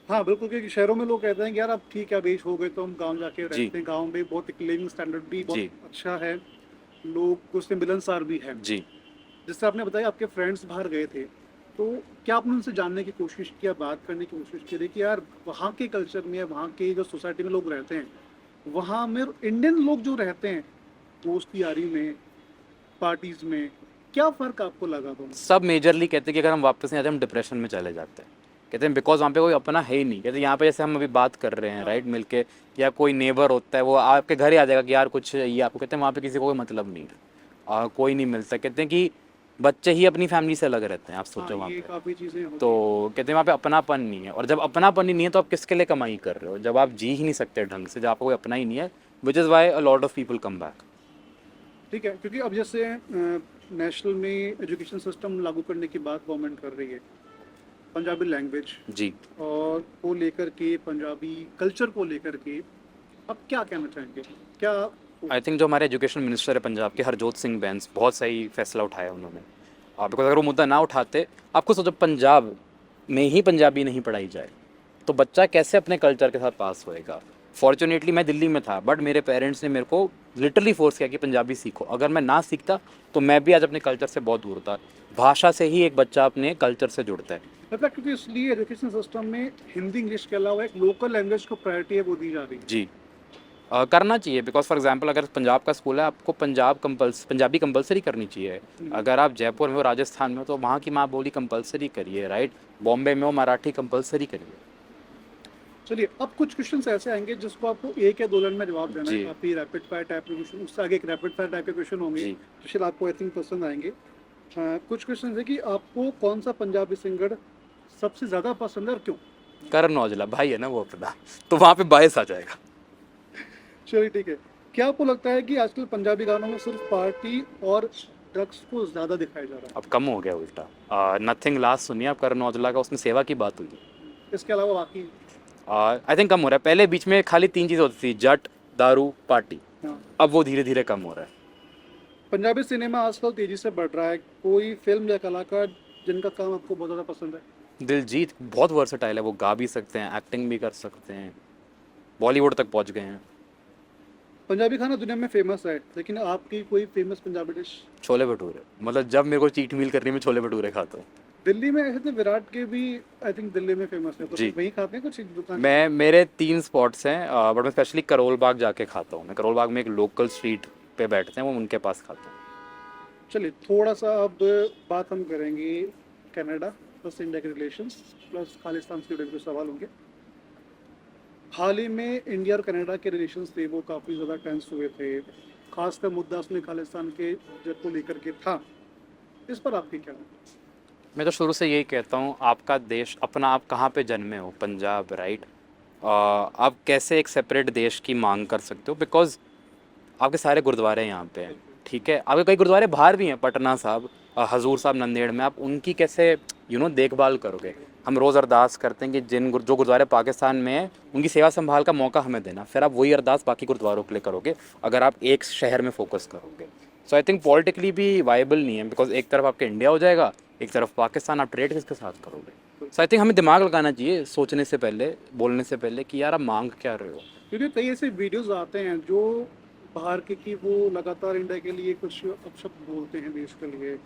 हाँ बिल्कुल, क्योंकि शहरों में लोग कहते हैं कि यार अब ठीक है, अब एज हो गए तो हम गांव जाके जी रहते हैं। गांव में बहुत लिविंग स्टैंडर्ड भी बहुत जी अच्छा है, लोग उससे मिलनसार भी है। जी। जैसे आपने बताया आपके फ्रेंड्स बाहर गए थे, तो क्या आपने उनसे जानने की कोशिश किया, बात करने की कोशिश की कि यार वहाँ के कल्चर में, वहाँ के जो सोसाइटी में लोग रहते हैं, वहाँ में इंडियन लोग जो रहते हैं दोस्त यारी में, पार्टीज में, क्या फ़र्क आपको लगा दोनों? सब मेजरली कहते हैं कि अगर हम वापस नहीं आते हम डिप्रेशन में चले जाते हैं। कहते हैं बिकॉज वहाँ पे कोई अपना है ही नहीं। कहते हैं यहाँ पे जैसे हम अभी बात कर रहे हैं, राइट, मिलके, या कोई नेबर होता है वो आपके घर ही आ जाएगा कि यार कुछ ये आपको। कहते हैं वहाँ पे किसी को कोई मतलब नहीं है, कोई नहीं मिलता। कहते हैं कि बच्चे ही अपनी फैमिली से अलग रहते हैं, आप हाँ, सोचो वहाँ ये पे। काफ़ी चीज़ें होती तो हैं। कहते हैं वहाँ पे अपनापन नहीं है, और जब अपनापन ही नहीं है तो आप किसके लिए कमाई कर रहे हो, जब आप जी ही नहीं सकते ढंग से, जब आपको कोई अपना ही नहीं है, which is why a lot of people come back. ठीक है, क्योंकि अब जैसे नेशनल में एजुकेशन सिस्टम लागू करने की बात गवर्नमेंट कर रही है, पंजाबी लैंग्वेज जी। और को लेकर के, पंजाबी कल्चर को लेकर के, आप क्या कहना चाहेंगे? क्या आई थिंक जो हमारे एजुकेशन मिनिस्टर है पंजाब के, हरजोत सिंह बैंस, बहुत सही फैसला उठाया उन्होंने। बिकॉज अगर वो मुद्दा ना उठाते, आपको सोचो पंजाब में ही पंजाबी नहीं पढ़ाई जाए तो बच्चा कैसे अपने कल्चर के साथ पास होएगा। फॉर्चुनेटली मैं दिल्ली में था, बट मेरे पेरेंट्स ने मेरे को लिटरली फोर्स किया कि पंजाबी सीखो। अगर मैं ना सीखता तो मैं भी आज अपने कल्चर से बहुत दूर होता। भाषा से ही एक बच्चा अपने कल्चर से जुड़ता है। मतलब, क्योंकि इसलिए एजुकेशन सिस्टम में हिंदी इंग्लिश के अलावा एक लोकल लैंग्वेज को प्रायोरिटी है वो दी जा रही है। जी। करना चाहिए, बिकॉज फॉर एग्जांपल अगर पंजाब का स्कूल है, आपको पंजाबी कंपलसरी करनी चाहिए। अगर आप जयपुर में हो, राजस्थान में हो, तो वहाँ की माँ बोली कंपलसरी करिए, राइट। बॉम्बे में हो, मराठी कंपलसरी करिए। चलिए, अब कुछ क्वेश्चंस ऐसे आएंगे जिसको आपको एक या दो लाइन में जवाब देना है। जी काफ़ी रैपिड फायर टाइप के क्वेश्चन, उससे आगे एक रैपिड फायर टाइप के क्वेश्चन होंगे जी। जो शायद आपको आई थिंक पसंद आएंगे। कुछ क्वेश्चन है कि आपको कौन सा पंजाबी सिंगर सबसे ज़्यादा पसंद है और क्यों? करण औजला भाई है ना वो अपना, तो वहाँ पे बायस आ जाएगा। चलिए ठीक है, क्या आपको लगता है कि आजकल पंजाबी गानों में सिर्फ पार्टी और ड्रग्स को ज़्यादा दिखाया जा रहा अब कम हो गया उल्टा। नथिंग लास्ट सुनिए आप करण औजला का, उसमें सेवा की बात हुई। है? इसके अलावा बाकी? आई थिंक कम हो रहा है। पहले बीच में खाली 3 चीज़ होती थी, जट, दारू, पार्टी। हाँ, अब वो धीरे धीरे कम हो रहा है। पंजाबी सिनेमा आजकल तेज़ी से बढ़ रहा है, कोई फिल्म या कलाकार जिनका काम आपको बहुत ज़्यादा पसंद है? दिलजीत बहुत वर्सटाइल है, वो गा भी सकते हैं, एक्टिंग भी कर सकते हैं, बॉलीवुड तक पहुँच गए हैं। पंजाबी खाना दुनिया में फेमस है, लेकिन आपकी कोई फेमस पंजाबी डिश? छोले भटूरे, मतलब जब मेरे को चीट मील करनी है, मैं छोले भटूरे खाता हूँ। दिल्ली में ऐसे तो विराट के भी आई थिंक दिल्ली में फेमस है, तो जी। वहीं खाते हैं कुछ एक दुकान? मेरे 3 स्पॉट्स हैं, बट मैं स्पेशली करोल बाग जाके खाता हूँ। मैं करोल बाग में एक लोकल स्ट्रीट पे बैठते हैं, वो उनके पास खाता हूँ। चलिए, थोड़ा सा अब बात हम करेंगे कनाडा प्लस इंडिया के रिलेशंस प्लस खालिस्तान से जुड़े कुछ सवाल होंगे। हाल ही में इंडिया और कनाडा के रिलेशंस थे वो काफ़ी ज़्यादा टेंस हुए थे, खासकर मुद्दा उसमें खालिस्तान के जब को लेकर के था। इस पर आपकी क्या है? मैं तो शुरू से यही कहता हूँ, आपका देश अपना, आप कहाँ पे जन्मे हो, पंजाब, राइट। आप कैसे एक सेपरेट देश की मांग कर सकते हो, बिकॉज आपके सारे गुरुद्वारे यहाँ पे हैं, ठीक है। आपके कई गुरुद्वारे बाहर भी हैं, पटना साहब, हजूर साहब नंदेड़ में, आप उनकी कैसे देखभाल करोगे। हम रोज़ अरदास करते हैं कि जो गुरुद्वारे पाकिस्तान में हैं उनकी सेवा संभाल का मौका हमें देना, फिर आप वही अरदास बाकी गुरुद्वारों के लिए करोगे अगर आप एक शहर में फोकस करोगे। सो आई थिंक पॉलिटिकली भी वायबल नहीं है, बिकॉज एक तरफ आपका इंडिया हो जाएगा, एक तरफ पाकिस्तान, आप ट्रेड किसके साथ करोगे। सो आई थिंक हमें दिमाग लगाना चाहिए सोचने से पहले, बोलने से पहले कि यार आप मांग क्या रहे हो। क्योंकि कई ऐसे वीडियोस आते हैं जो बाहर के कि वो लगातार इंडिया के लिए कुछ अपशब्द बोलते हैं देश के लिए,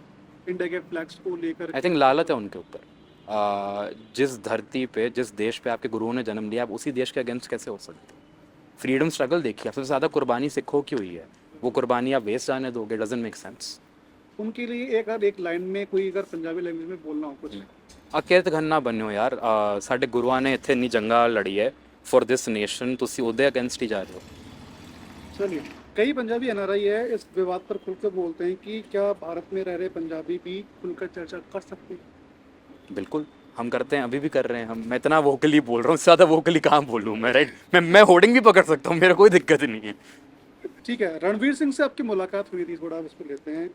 इंडिया के फ्लैग्स को लेकर। आई थिंक लालच है उनके ऊपर। जिस धरती पे, जिस देश पे आपके गुरुओं ने जन्म लिया, आप उसी देश के अगेंस्ट कैसे हो सकते हो। फ्रीडम स्ट्रगल देखिए, सबसे ज़्यादा कुर्बानी सिखों की हुई है, वो कुर्बानी आप वेस्ट जाने दोगे, डजंट मेक सेंस। उनके लिए एक अगर एक लाइन में कोई अगर पंजाबी लैंग्वेज में बोलना हो कुछ। ਅਕਿਰਤ ਘੰਨਾ ਬਣਿਓ ਯਾਰ ਸਾਡੇ ਗੁਰੂਆਂ ਨੇ ਇੱਥੇ ਇੰਨੀ ਜੰਗਾਂ ਲੜੀ ਹੈ ਫॉर ਦਿਸ ਨੇਸ਼ਨ ਤੁਸੀਂ ਉਹਦੇ ਅਗੇਂਸਟ ਹੀ ਜਾ ਰਹੇ ਹੋ चलिए, कई पंजाबी एनआरआई है इस विवाद पर खुलकर बोलते हैं कि क्या भारत में रह रहे पंजाबी भी खुलकर चर्चा कर सकते हैं। बिल्कुल हम करते हैं अभी भी कर रहे हैं हम मैं इतना वोकली बोल रहा हूँ इससे ज़्यादा वोकली कहाँ बोलूँ मैं राइट मैं होर्डिंग भी पकड़ सकता हूँ मेरा कोई दिक्कत नहीं है ठीक है, रणवीर सिंह से आपकी मुलाकात हुई थी, थोड़ा आप इस पर लेते हैं।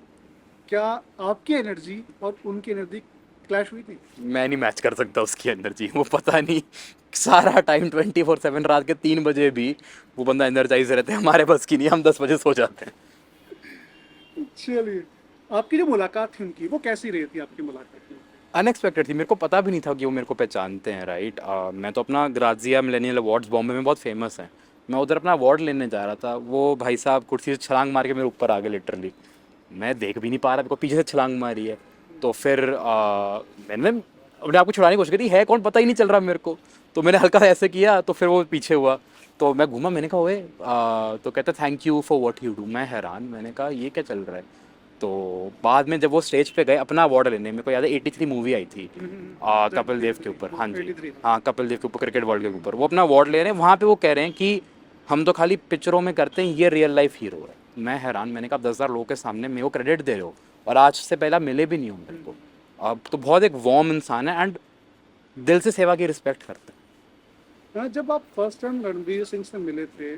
क्या आपकी एनर्जी और उनकी एनर्जी क्लैश हुई थी। मैं नहीं मैच कर सकता उसकी एनर्जी वो पता नहीं सारा टाइम 24/7 रात के 3 बजे भी वो बंदा एनर्जाइज रहते हैं हमारे बस की नहीं हम 10 बजे सो जाते हैं चलिए, आपकी जो मुलाकात थी उनकी वो कैसी रही थी आपकी मुलाकात में। अनएक्सपेक्टेड थी मेरे को पता भी नहीं था कि वो मेरे को पहचानते हैं राइट मैं तो अपना ग्राजिया मिलेनियल अवार्ड्स बॉम्बे में बहुत फेमस है मैं उधर अपना अवार्ड लेने जा रहा था वो भाई साहब कुर्सी से छलांग मार के मेरे ऊपर आ गए लिटरली मैं देख भी नहीं पा रहा मेरे को पीछे से छलांग मारी है तो फिर मैंने अपने आप को छुड़ाने की कोशिश करी है कौन पता ही नहीं चल रहा मेरे को तो मैंने हल्का सा ऐसे किया तो फिर वो पीछे हुआ तो मैं घूमा मैंने कहा ओए तो कहता thank you for what you do मैं हैरान मैंने कहा ये क्या चल रहा है तो बाद में जब वो स्टेज पे गए अपना अवार्ड लेने मेरे को याद है 83 मूवी आई थी कपिल देव के ऊपर हाँ जी 83 हाँ कपिल देव के ऊपर क्रिकेट वर्ल्ड के ऊपर वो अपना अवार्ड ले रहे हैं वहाँ पे वो कह रहे हैं कि हम तो खाली पिक्चरों में करते हैं ये रियल लाइफ हीरो है मैं हैरान मैंने कहा 10,000 लोगों के सामने मेरे को क्रेडिट दे रहे हो और आज से पहला मिले भी नहीं हूँ मेरे को अब तो बहुत एक वार्म इंसान है एंड दिल से सेवा की रिस्पेक्ट करते हैं जब आप फर्स्ट टाइम रणवीर सिंह से मिले थे,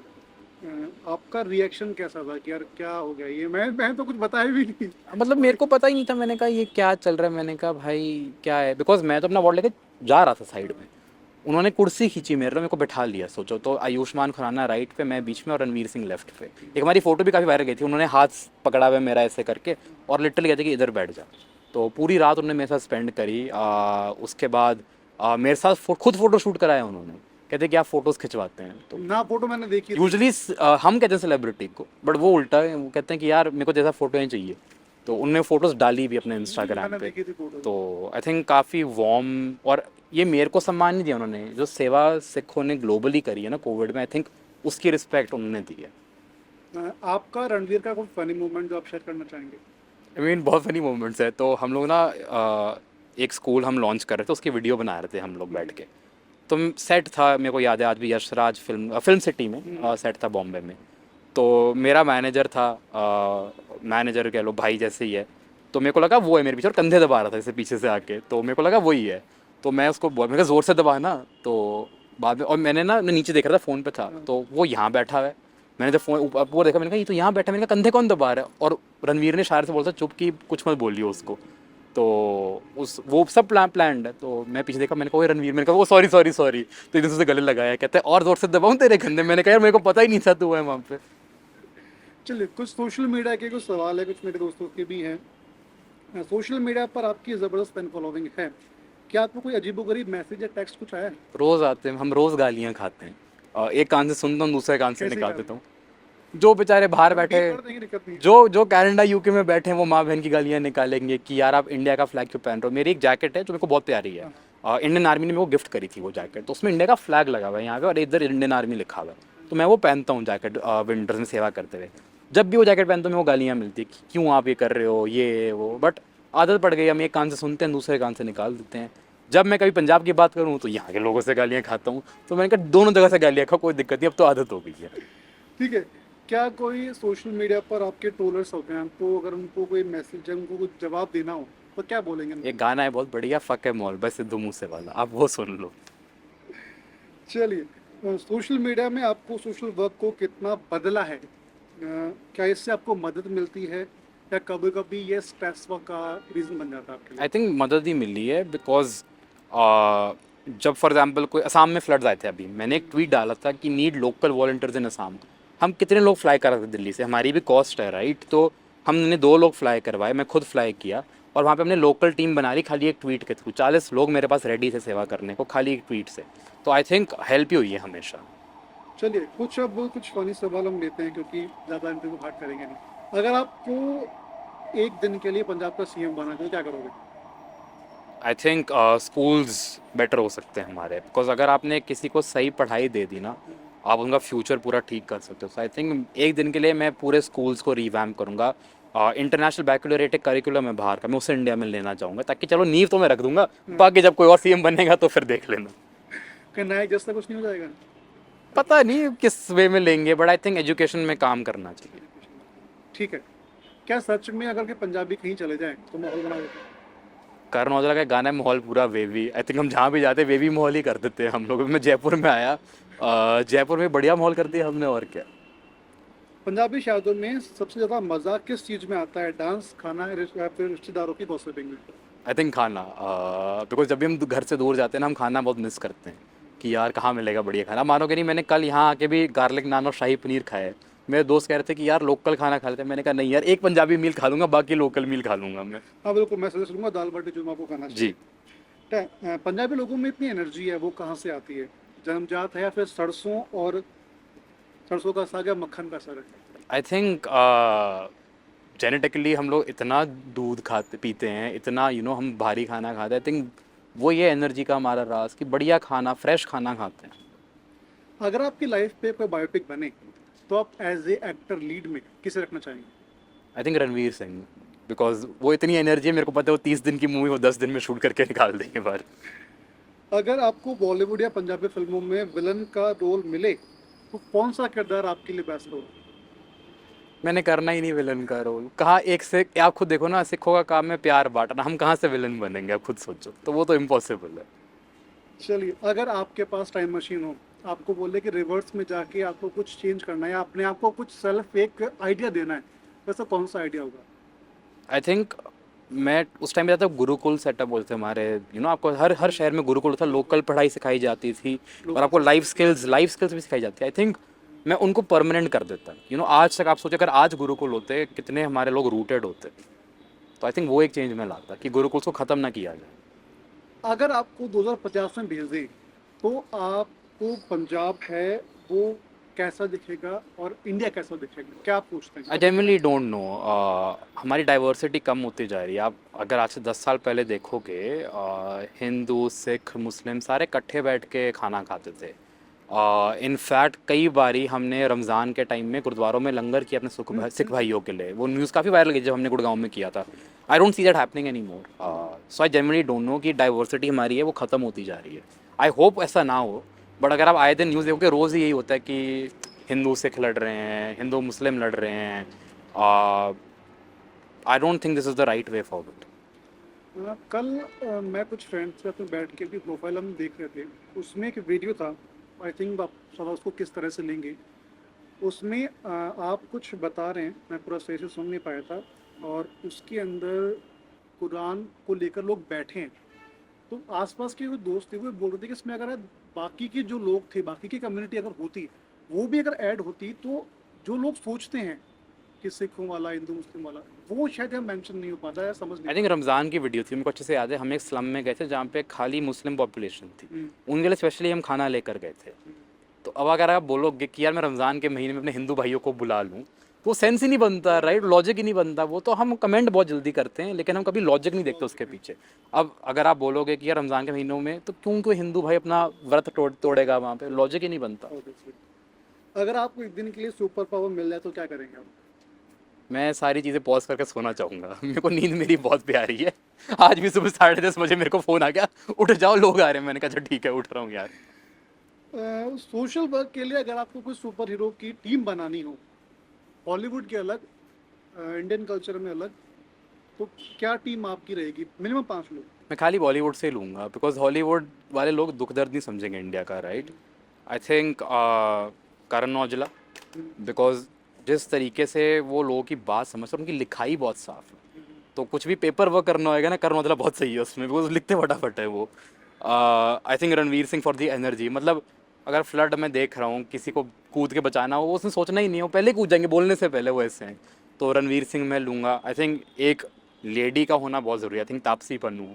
आपका रिएक्शन कैसा था कि यार क्या हो गया ये, मैं तो कुछ बताया भी नहीं। मतलब मेरे को पता ही नहीं था मैंने कहा ये क्या चल रहा है मैंने कहा भाई क्या है बिकॉज मैं तो अपना अवार्ड लेके जा रहा था साइड में उन्होंने कुर्सी खींची मेरे को बैठा लिया सोचो तो आयुष्मान खुराना राइट पे मैं बीच में और रणवीर सिंह लेफ्ट पे एक हमारी फोटो भी काफ़ी वायरल गई थी उन्होंने हाथ पकड़ा हुआ मेरा ऐसे करके और लिटरली कहते कि इधर बैठ जा तो पूरी रात उन्होंने मेरे साथ स्पेंड करी उसके बाद मेरे साथ खुद फोटो शूट कराया उन्होंने कहते कि आप फोटोज़ खिंचवाते हैं तो ना फोटो मैंने देखी थी। यूजली हम कहते हैं सेलिब्रिटी को बट वो उल्टा है वो कहते हैं कि यार मेरे को जैसा फोटो ही चाहिए तो उनने फोटोज़ डाली भी अपने इंस्टाग्राम मैंने पे देखी थी फोटो। तो आई थिंक काफ़ी वार्म और ये मेरे को सम्मान नहीं दिया उन्होंने जो सेवा सिखों ने ग्लोबली करी है ना कोविड में आई थिंक उसकी रिस्पेक्ट उन्होंने दी है आपका रणवीर का कोई फनी मोमेंट जो आप शेयर करना चाहेंगे। आई मीन बहुत फनी मोमेंट्स है तो हम लोग ना एक स्कूल हम लॉन्च कर रहे थे उसकी वीडियो बना रहे थे हम लोग बैठ के तो सेट था मेरे को याद है आज भी यशराज फिल्म सिटी में सेट था बॉम्बे में तो मेरा मैनेजर था मैनेजर कह लो भाई जैसे ही है तो मेरे को लगा वो है मेरे पीछे और कंधे दबा रहा था जैसे पीछे से आके तो मेरे को लगा वही है तो मैं उसको मैंने कहा ज़ोर से दबा ना तो बाद में और मैंने ना मैं नीचे देख रहा था फ़ोन पे था तो वो यहाँ बैठा है मैंने जब फ़ोन ऊपर देखा मैंने कहा ये तो यहाँ बैठा मैंने कहा कंधे कौन दबा रहा है और रणवीर ने इशारे से बोलता चुप की कुछ मत बोलियो उसको तो उस वो सब प्लान है तो मैं पीछे देखा मैंने कहा वो रणवीर मैंने कहा वो सॉरी तो इधर से गले लगाया कहते हैं और ज़ोर से दबाऊँ तेरे कंधे मैंने कहा यार मेरे को पता ही नहीं था तू है वहाँ पे चलिए, कुछ सोशल मीडिया के कुछ सवाल है, कुछ मेरे दोस्तों के भी हैं। सोशल मीडिया पर आपकी ज़बरदस्त फैन फॉलोइंग है, क्या आपको कोई अजीबोगरीब मैसेज या टेक्स्ट कुछ आया है। रोज़ आते हैं हम रोज़ गालियाँ खाते हैं एक कान से सुनता हूँ दूसरे कान से कैसी निकाल गाली? देता हूँ जो बेचारे बाहर बैठे कर देंगे, दिक्कत नहीं है। जो कनाडा यूके में बैठे हैं वो माँ बहन की गालियाँ निकालेंगे कि यार आप इंडिया का फ्लैग क्यों पहन रहे हो मेरी एक जैकेट है जो मेरे को बहुत प्यारी है इंडियन आर्मी ने मेरे को गिफ्ट करी थी वो जैकेट तो उसमें इंडिया का फ्लैग लगा हुआ है यहाँ पे और इधर इंडियन आर्मी लिखा हुआ है तो मैं वो पहनता हूँ जैकेट विंटर्स में सेवा करते हुए जब भी वो जैकेट पहनता हूँ मेरे को गालियाँ मिलती है कि क्यों आप ये कर रहे हो ये वो बट आदत पड़ गई हम एक कान से सुनते हैं दूसरे कान से निकाल देते हैं जब मैं कभी पंजाब की बात करूँ तो यहाँ के लोगों से गालियाँ खाता हूँ तो मैंने कहा दोनों जगह से गालियाँ खाओ कोई दिक्कत नहीं अब तो आदत हो गई है ठीक है, क्या कोई सोशल मीडिया पर आपके ट्रोलर्स होते हैं, आपको अगर उनको कोई मैसेज है, उनको कुछ जवाब देना हो तो क्या बोलेंगे। एक गाना है बहुत बढ़िया फक है मॉल बस सिद्धू मूसे वाला आप वो सुन लो चलिए, सोशल मीडिया में आपको सोशल वर्क को कितना बदला है, क्या इससे आपको मदद मिलती है या कभी कभी ये स्ट्रेस का रीज़न बन जाता है आपके लिए। आई थिंक मदद ही मिली है बिकॉज जब फॉर एग्जांपल कोई असम में फ्लड्स आए थे अभी मैंने एक ट्वीट डाला था कि नीड लोकल वॉलंटियर्स इन असम हम कितने लोग फ्लाई कर रहे थे दिल्ली से हमारी भी कॉस्ट है राइट तो हमने 2 लोग फ्लाई करवाए मैं खुद फ्लाई किया और वहाँ पे हमने लोकल टीम बना ली खाली एक ट्वीट के थ्रू 40 लोग मेरे पास रेडी थे सेवा करने को खाली एक ट्वीट से तो आई थिंक हेल्प ही हुई है हमेशा चलिए, कुछ फनी सवाल हम लेते हैं क्योंकि ज़्यादा इंटरव्यू हार्ड करेंगे नहीं। अगर आपको एक दिन के लिए पंजाब का सीएम बना तो क्या करोगे। आई थिंक स्कूल्स बेटर हो सकते हैं हमारे बिकॉज अगर आपने किसी को सही पढ़ाई दे दी ना आप उनका फ्यूचर पूरा ठीक कर सकते हो सो आई थिंक एक दिन के लिए मैं पूरे स्कूल्स को रिवैम्प करूँगा इंटरनेशनल बैकलॉरेट करिकुलम है बाहर का, मैं उसे इंडिया में लेना चाहूँगा, ताकि चलो नींव तो मैं रख दूंगा, बाकी जब कोई और सीएम बनेगा तो फिर देख लेना। कि नायक जैसा कुछ नहीं हो जाएगा? पता नहीं किस वे में लेंगे, बट आई थिंक एजुकेशन में काम करना चाहिए। ठीक है। क्या सच में अगर के पंजाबी कहीं चले जाएं तो माहौल बना देते हैं? करण औजला का गाना है माहौल पूरा वेवी, आई थिंक हम जहाँ भी जाते वेवी माहौल ही कर देते हैं हम लोग। मैं जयपुर में आया, जयपुर में बढ़िया माहौल कर दिया हमने, और क्या। पंजाबी शादियों में सबसे ज़्यादा मज़ा किस चीज़ में आता है? डांस, खाना या फिर रिश्तेदारों की गॉसिपिंग में? आई थिंक खाना, बिकॉज जब भी हम घर से दूर जाते हैं ना, हम खाना बहुत मिस करते हैं कि यार कहाँ मिलेगा बढ़िया खाना। मानोगे नहीं, मैंने कल यहाँ आके भी गार्लिक नान और शाही पनीर खाया है। मेरे दोस्त कह रहे थे कि यार लोकल खाना खा लेते हैं, मैंने कहा नहीं यार, एक पंजाबी मील खा लूँगा, बाकी लोकल मील खा लूँगा मैं। हाँ बिल्कुल, मैं सजेस्ट करूँगा दाल बाटी चूरमा आपको खाना जी। चाहिए। पंजाबी लोगों में इतनी एनर्जी है, वो कहाँ से आती है? जन्मजात है या फिर सरसों और सरसों का साग या मक्खन का असर है? आई थिंक जेनेटिकली हम लोग इतना दूध खाते पीते हैं, इतना हम भारी खाना खाते हैं। आई थिंक वो ये एनर्जी का हमारा राज कि बढ़िया खाना, फ्रेश खाना खाते हैं। अगर आपकी लाइफ पे कोई बायोपिक बने तो आप एज ए एक्टर लीड में किसे रखना चाहेंगे? I think Ranveer Singh, because वो इतनी एनर्जी है, मेरे को पता है वो 30 दिन की मूवी वो 10 दिन में शूट करके निकाल देंगे बाहर। अगर आपको बॉलीवुड या पंजाबी फिल्मों में विलन का रोल मिले तो कौन सा किरदार आपके लिए बेस्ट होगा? मैंने करना ही नहीं विलन का रोल, कहाँ एक से। आप खुद देखो ना, सिखों का काम है प्यार बांटना, हम कहाँ से विलन बनेंगे, आप खुद सोचो, तो वो तो इम्पॉसिबल है। चलिए, अगर आपके पास टाइम मशीन हो, आपको बोले कि रिवर्स में जाके आपको कुछ चेंज करना है या अपने आप को कुछ सेल्फ एक आइडिया देना है, वैसा कौन सा आइडिया होगा? आई थिंक मैं उस टाइम पे जाता, गुरुकुल सेटअप बोलते हैं हमारे, आपको हर हर शहर में गुरुकुल था, लोकल पढ़ाई सिखाई जाती थी, और आपको लाइफ स्किल्स भी सिखाई जाती है। आई थिंक मैं उनको परमानेंट कर देता। आज तक आप सोचो, अगर आज गुरुकुल होते, कितने हमारे लोग रूटेड होते। तो आई थिंक वो एक चेंज में लाता कि गुरुकुल को ख़त्म ना किया जाए। अगर आपको 2050 में भेज दें तो आपको पंजाब है वो कैसा दिखेगा और इंडिया कैसा दिखेगा, क्या आप पूछते हैं? I genuinely don't know. हमारी डाइवर्सिटी कम होती जा रही है। आप अगर आज से 10 साल पहले देखोगे, हिंदू, सिख, मुस्लिम सारे इकट्ठे बैठ के खाना खाते थे। इनफैक्ट कई बारी हमने रमज़ान के टाइम में गुरुद्वारों में लंगर किया अपने सिख भाइयों के लिए। वो न्यूज़ काफ़ी वायरल की जब हमने गुड़गांव में किया था। I don't see that happening any more. So I genuinely don't know कि डाइवर्सिटी हमारी है वो ख़त्म होती जा रही है। आई होप ऐसा ना हो, बट अगर आप आए दिन न्यूज़ देखोगे, रोज़ ही यही होता है कि हिंदू सिख लड़ रहे हैं, हिंदू मुस्लिम लड़ रहे हैं। I don't think this is the right way forward. कल मैं कुछ फ्रेंड्स के साथ बैठ के भी प्रोफाइल हम देख रहे थे, उसमें एक वीडियो था। आई थिंक आप सवाल उसको किस तरह से लेंगे, उसमें आप कुछ बता रहे हैं, मैं पूरा सही से सुन नहीं पाया था, और उसके अंदर कुरान को लेकर लोग बैठे हैं। तो आसपास के जो दोस्त थे वो बोल रहे थे कि इसमें अगर बाकी के जो लोग थे, बाकी की कम्युनिटी अगर होती, वो भी अगर ऐड होती, तो जो लोग सोचते हैं कि सिखों वाला, हिंदू मुस्लिम वाला, वो शायद यहाँ मेंशन नहीं हो पाता है, समझ आई नहीं। थिंक रमज़ान की वीडियो थी, मेरे को अच्छे से याद है। हम एक स्लम में गए थे जहाँ पे खाली मुस्लिम पॉपुलेशन थी, उनके लिए स्पेशली हम खाना लेकर गए थे। तो अब अगर आप बोलोगे कि यार मैं रमज़ान के महीने में अपने हिंदू भाइयों को बुला लूँ, तो सेंस ही नहीं बनता, राइट? लॉजिक ही नहीं बनता। वो तो हम कमेंट बहुत जल्दी करते हैं, लेकिन हम कभी लॉजिक नहीं देखते उसके पीछे। अब अगर आप बोलोगे कि यार रमज़ान के महीनों में तो क्यों कोई हिंदू भाई अपना व्रत तोड़ेगा वहाँ पे, लॉजिक ही नहीं बनता। अगर आपको एक दिन के लिए सुपर पावर मिल जाए तो क्या करेंगे आप? मैं सारी चीज़ें पॉज करके सोना चाहूँगा। मेरे को नींद मेरी बहुत प्यारी है। आज भी सुबह 10:30 बजे मेरे को फ़ोन आ गया, उठ जाओ लोग आ रहे हैं। मैंने कहा अच्छा ठीक है, उठ रहा हूँ यार। सोशल वर्क के लिए अगर आपको कोई सुपर हीरो की टीम बनानी हो, हॉलीवुड के अलग, इंडियन कल्चर में अलग, तो क्या टीम आपकी रहेगी? मिनिमम 5 लोग। मैं खाली बॉलीवुड से ही लूँगा, बिकॉज हॉलीवुड वाले लोग दुख दर्द नहीं समझेंगे इंडिया का, right? I think Karan Aujla, because जिस तरीके से वो लोगों की बात समझते हैं, उनकी लिखाई बहुत साफ है। तो कुछ भी पेपर वर्क करना होएगा ना, करण औजला बहुत सही है उसमें, बिकॉज लिखते फटाफट है वो। I think Ranveer Singh for the energy. मतलब अगर फ्लड में देख रहा हूँ, किसी को कूद के बचाना हो, वो उसने सोचना ही नहीं, वो पहले कूद जाएंगे बोलने से पहले, वो ऐसे हैं। तो रणवीर सिंह मैं लूँगा। आई थिंक एक लेडी का होना बहुत ज़रूरी है। I think Taapsee Pannu,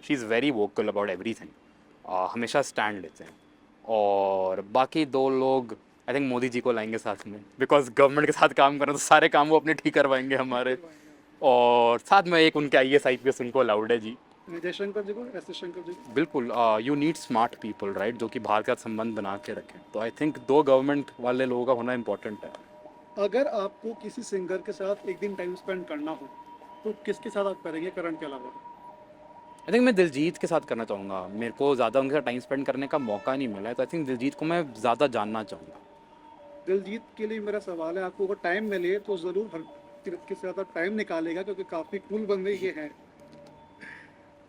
she is very vocal about everything, हमेशा स्टैंड लेते हैं। और बाकी 2 लोग आई थिंक मोदी जी को लाएंगे साथ में, बिकॉज गवर्नमेंट के साथ काम करना तो सारे काम वो अपने ठीक करवाएंगे हमारे। और साथ में एक उनके IAS IPS उनको अलाउड है जी। जयशंकर जी को, एस शंकर जी को। बिल्कुल, you need smart people, right, जो कि भारत का संबंध बना के रखें। तो आई थिंक 2 गवर्नमेंट वाले लोगों का होना इंपॉर्टेंट है। अगर आपको किसी सिंगर के साथ एक दिन टाइम स्पेंड करना हो तो किसके साथ आप करेंगे करण के अलावा? आई थिंक मैं दिलजीत के साथ करना चाहूँगा। मेरे को ज़्यादा उनके साथ टाइम स्पेंड करने का मौका नहीं मिला है, तो आई थिंक दिलजीत को मैं ज़्यादा जानना चाहूँगा। दिलजीत के लिए मेरा सवाल है, आपको अगर टाइम मिले तो ज़रूर हर तीरथ के साथ आप टाइम निकालेगा क्योंकि काफ़ी कूल बंदे ये हैं।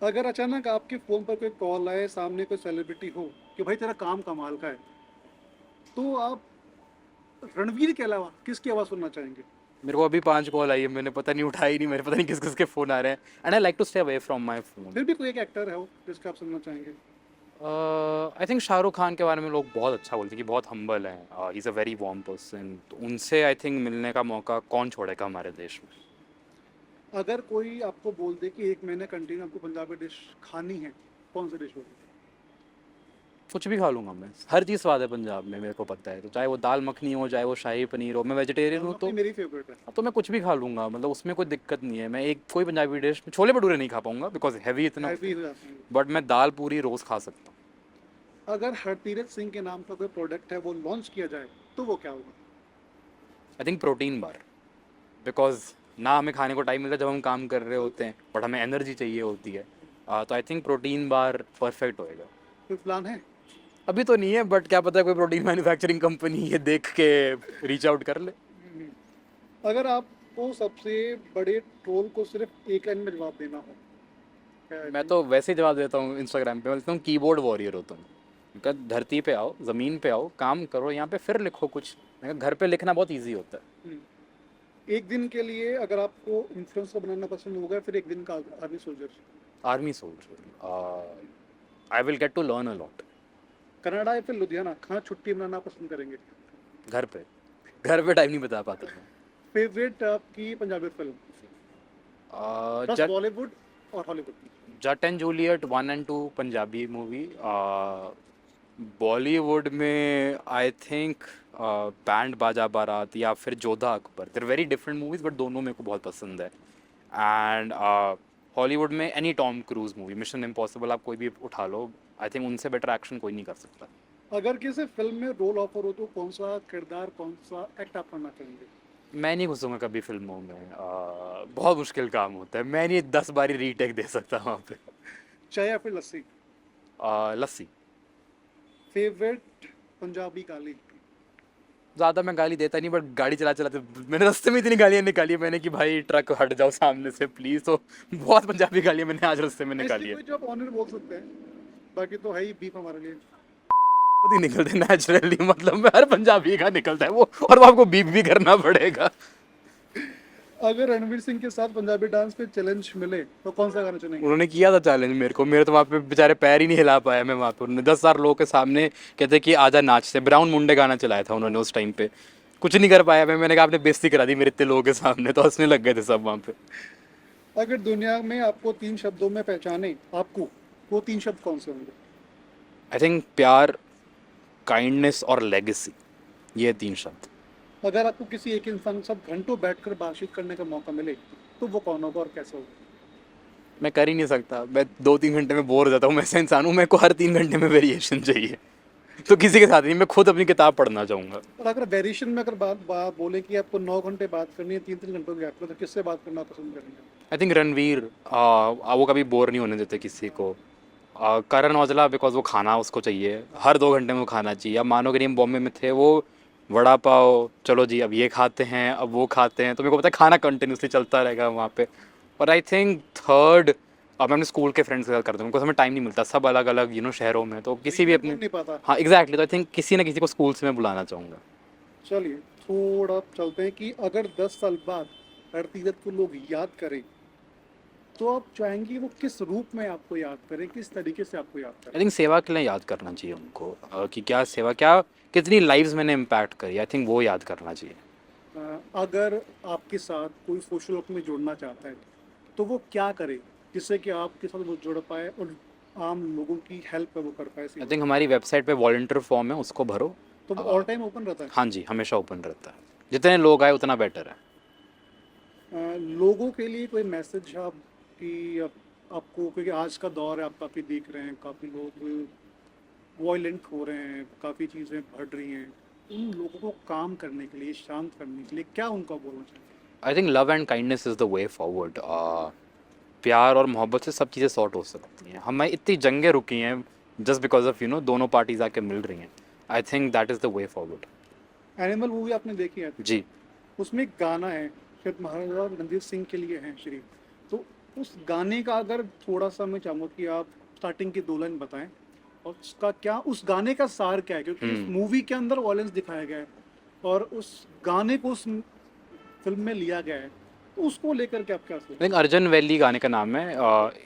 अगर अचानक आपके फ़ोन पर कोई कॉल आए, सामने कोई सेलिब्रिटी हो कि भाई तेरा काम कमाल का है, तो आप रणवीर के अलावा किसकी आवाज़ सुनना चाहेंगे? मेरे को अभी 5 कॉल आई है, मैंने पता नहीं उठाई नहीं, मेरे पता नहीं किस-किस के फ़ोन आ रहे हैं, and I like to stay away from my phone. फिर भी कोई एक एक्टर है वो जिसका आप सुनना चाहेंगे? आई थिंक शाहरुख खान के बारे में लोग बहुत अच्छा बोलते हैं कि बहुत हम्बल हैं, he is a very warm person, तो उनसे आई थिंक मिलने का मौका कौन छोड़ेगा हमारे देश में। अगर कोई आपको बोल दे कि 1 महीने कंटिन्यू आपको पंजाबी डिश खानी है, कौन सी डिश होगी? कुछ भी खा लूँगा मैं, हर चीज़ स्वाद है पंजाब में, मेरे को पता है, तो चाहे वो दाल मखनी हो, चाहे वो शाही पनीर हो, मैं वेजिटेरियन दाल हूँ मखनी मेरी फेवरेट है। तो मैं कुछ भी खा लूँगा, मतलब उसमें कोई दिक्कत नहीं है। मैं एक कोई पंजाबी डिश छोले भटूरे नहीं खा पाऊँगा बिकॉज़ हैवी इतना, हैवी हो जाती है। बट मैं दाल पूरी रोज़ खा सकता हूँ। अगर हरतीरथ सिंह के नाम का कोई प्रोडक्ट है वो लॉन्च किया जाए तो वो क्या होगा? I think protein bar, because ना हमें खाने को टाइम मिलता है जब हम काम कर रहे होते हैं, बट हमें एनर्जी चाहिए होती है। तो I think protein bar perfect होएगा। कोई प्लान है? अभी तो नहीं है, बट क्या पता है कोई प्रोटीन मैन्युफैक्चरिंग कंपनी ये देख के रीच आउट कर ले। अगर आपको सबसे बड़े ट्रोल को सिर्फ एक लाइन में जवाब देना हो, क्या है मैं कि तो वैसे ही जवाब देता हूँ इंस्टाग्राम पे, मैं बोलता हूँ कीबोर्ड वॉरियर हो तुम। मैं कहा धरती पे आओ, ज़मीन पे आओ, काम करो यहाँ पे, फिर लिखो कुछ। मैं कहा घर पे लिखना बहुत ईजी होता है। हम्म, एक दिन के लिए अगर आपको इन्फ्लुएंसर बनाना पसंद होगा, फिर एक दिन का army soldier, army soldier, I will get to learn a lot. Canada या फिर लुधियाना, कहाँ छुट्टी मनाना पसंद करेंगे? घर पे, घर पे टाइम नहीं बता पाता मैं। फेवरेट आपकी पंजाबी फिल्म, बस जट बॉलीवुड और Hollywood? Jatt and Juliet 1 and 2 Punjabi movie. Bollywood में I think Band Baaja Baaraat या फिर Jodhaa Akbar, they're very different movies but दोनों मेरे को बहुत पसंद है। एंड हॉलीवुड में any Tom Cruise movie, Mission Impossible आप कोई भी उठा लो, आई थिंक उनसे बेटर एक्शन कोई नहीं कर सकता। अगर किसी फिल्म में रोल ऑफर हो तो कौन सा किरदार, कौन सा एक्ट आप करना चाहेंगे? मैं नहीं घुसूंगा कभी फिल्मों में, बहुत मुश्किल काम होता है, मैं नहीं 10 बारी रीटेक दे सकता वहाँ पे। चाय या फिर लस्सी? लस्सी। फेवरेट पंजाबी गाली? ज़्यादा मैं गाली देता नहीं, बट गाड़ी चला चलाते मैंने रास्ते में इतनी गालियाँ निकाली है मैंने कि भाई ट्रक हट जाओ सामने से प्लीज़, तो बहुत पंजाबी गालियाँ मैंने आज रास्ते में निकाली ऐसी है। कोई जो आप ऑनर बोल सकते हैं, बाकी तो है ही बीफ हमारे लिए। खुद ही निकलते नेचुरली, मतलब मैं हर पंजाबी का निकलता है वो, और वो आपको बीप भी करना पड़ेगा। अगर रणवीर सिंह के साथ पंजाबी डांस पे चैलेंज मिले तो कौन सा गाना चुनेंगे? उन्होंने किया था चैलेंज मेरे को, मेरे तो वहाँ पे बेचारे पैर ही नहीं हिला पाया मैं वहाँ पे, उन्होंने 10,000 लोगों के सामने कहते कि आजा नाच से, ब्राउन मुंडे गाना चलाया था उन्होंने उस टाइम पे, कुछ नहीं कर पाया मैंने कहा आपने बेइज्जती करा दी मेरे इतने लोगों के सामने, तो हंसने लग गए थे सब वहाँ पे। अगर दुनिया में आपको 3 शब्दों में पहचाने आपको, वो 3 शब्द कौन से होंगे? आई थिंक प्यार, काइंडनेस और लेगेसी, ये 3 शब्द। अगर आपको किसी एक इंसान के साथ घंटों बैठकर बातचीत करने का मौका मिले तो वो कौन होगा और कैसे होगा? मैं कर ही नहीं सकता, मैं 2-3 घंटे में बोर हो जाता हूँ, मैं ऐसा इंसान हूँ, मेरे को हर 3 घंटे में वेरिएशन चाहिए। तो किसी के साथ नहीं, मैं खुद अपनी किताब पढ़ना चाहूँगा। और अगर वेरिएशन में अगर बात बोले कि आपको 9 घंटे बात करनी है 3-3 घंटों की गैप में, तो किससे बात करना पसंद करेंगे? आई थिंक रणवीर, वो कभी बोर नहीं होने देते किसी को। करण औजला बिकॉज वो खाना उसको चाहिए, हर 2 घंटे में वो खाना चाहिए। अब मानो कि नहीं, हम बॉम्बे में थे, वो वड़ा पाव, चलो जी अब ये खाते हैं अब वो खाते हैं, तो मेरे को पता है खाना कंटिन्यूसली चलता रहेगा वहाँ पे। और आई थिंक थर्ड, अब मैं अपने स्कूल के फ्रेंड्स के साथ करता हूँ बिकॉज हमें टाइम नहीं मिलता, सब अलग अलग शहरों में, तो किसी भी रीजन अपने, नहीं पाता। हाँ एग्जैक्टली, तो आई थिंक किसी ना किसी को स्कूल से मैं बुलाना चाहूँगा। चलिए थोड़ा चलते हैं कि अगर 10 साल बाद हरतीरथ को लोग याद करें तो आप चाहेंगे वो किस रूप में आपको याद करें, किस तरीके से आपको याद करें? आई थिंक सेवा के लिए याद करना चाहिए उनको, कि क्या सेवा, क्या कितनी लाइव्स मैंने इम्पैक्ट करी, आई थिंक वो याद करना चाहिए। अगर आपके साथ कोई सोशल वर्क में जुड़ना चाहता है तो वो क्या करे जिससे कि आपके साथ वो जुड़ पाए और आम लोगों की हेल्प वो कर पाए इसी आई वक्त? थिंक हमारी वेबसाइट पे वॉलंटियर फॉर्म है, उसको भरो। तो वो ऑल टाइम ओपन रहता है? हाँ जी, हमेशा ओपन रहता है, जितने लोग आए उतना बेटर है। लोगों के लिए कोई मैसेज आप कि आपको, क्योंकि आज का दौर है, आप काफ़ी देख रहे हैं, काफ़ी लोग वॉयलेंट हो रहे हैं, काफ़ी चीज़ें बढ़ रही हैं, उन लोगों को काम करने के लिए, शांत करने के लिए क्या उनका बोलना चाहिए? I think love and kindness is the way forward. प्यार और मोहब्बत से सब चीज़ें सॉर्ट हो सकती हैं। हमें इतनी जंगें रुकी हैं जस्ट बिकॉज ऑफ दोनों पार्टीज आके मिल रही हैं। I think that is the way forward. Animal movie आपने देखी है? जी। उसमें एक गाना है, शायद महाराजा रणजीत सिंह के लिए है श्री। तो उस गाने का अगर थोड़ा सा मैं चाहूँगा कि आप स्टार्टिंग की 2 लाइन बताएं, और उसका क्या, उस गाने का सार क्या है, क्योंकि उस मूवी के अंदर वॉयलेंस दिखाया गया है और उस गाने को उस फिल्म में लिया गया है, तो उसको लेकर के आप क्या सोचते आई थिंक अर्जन वैली गाने का नाम है।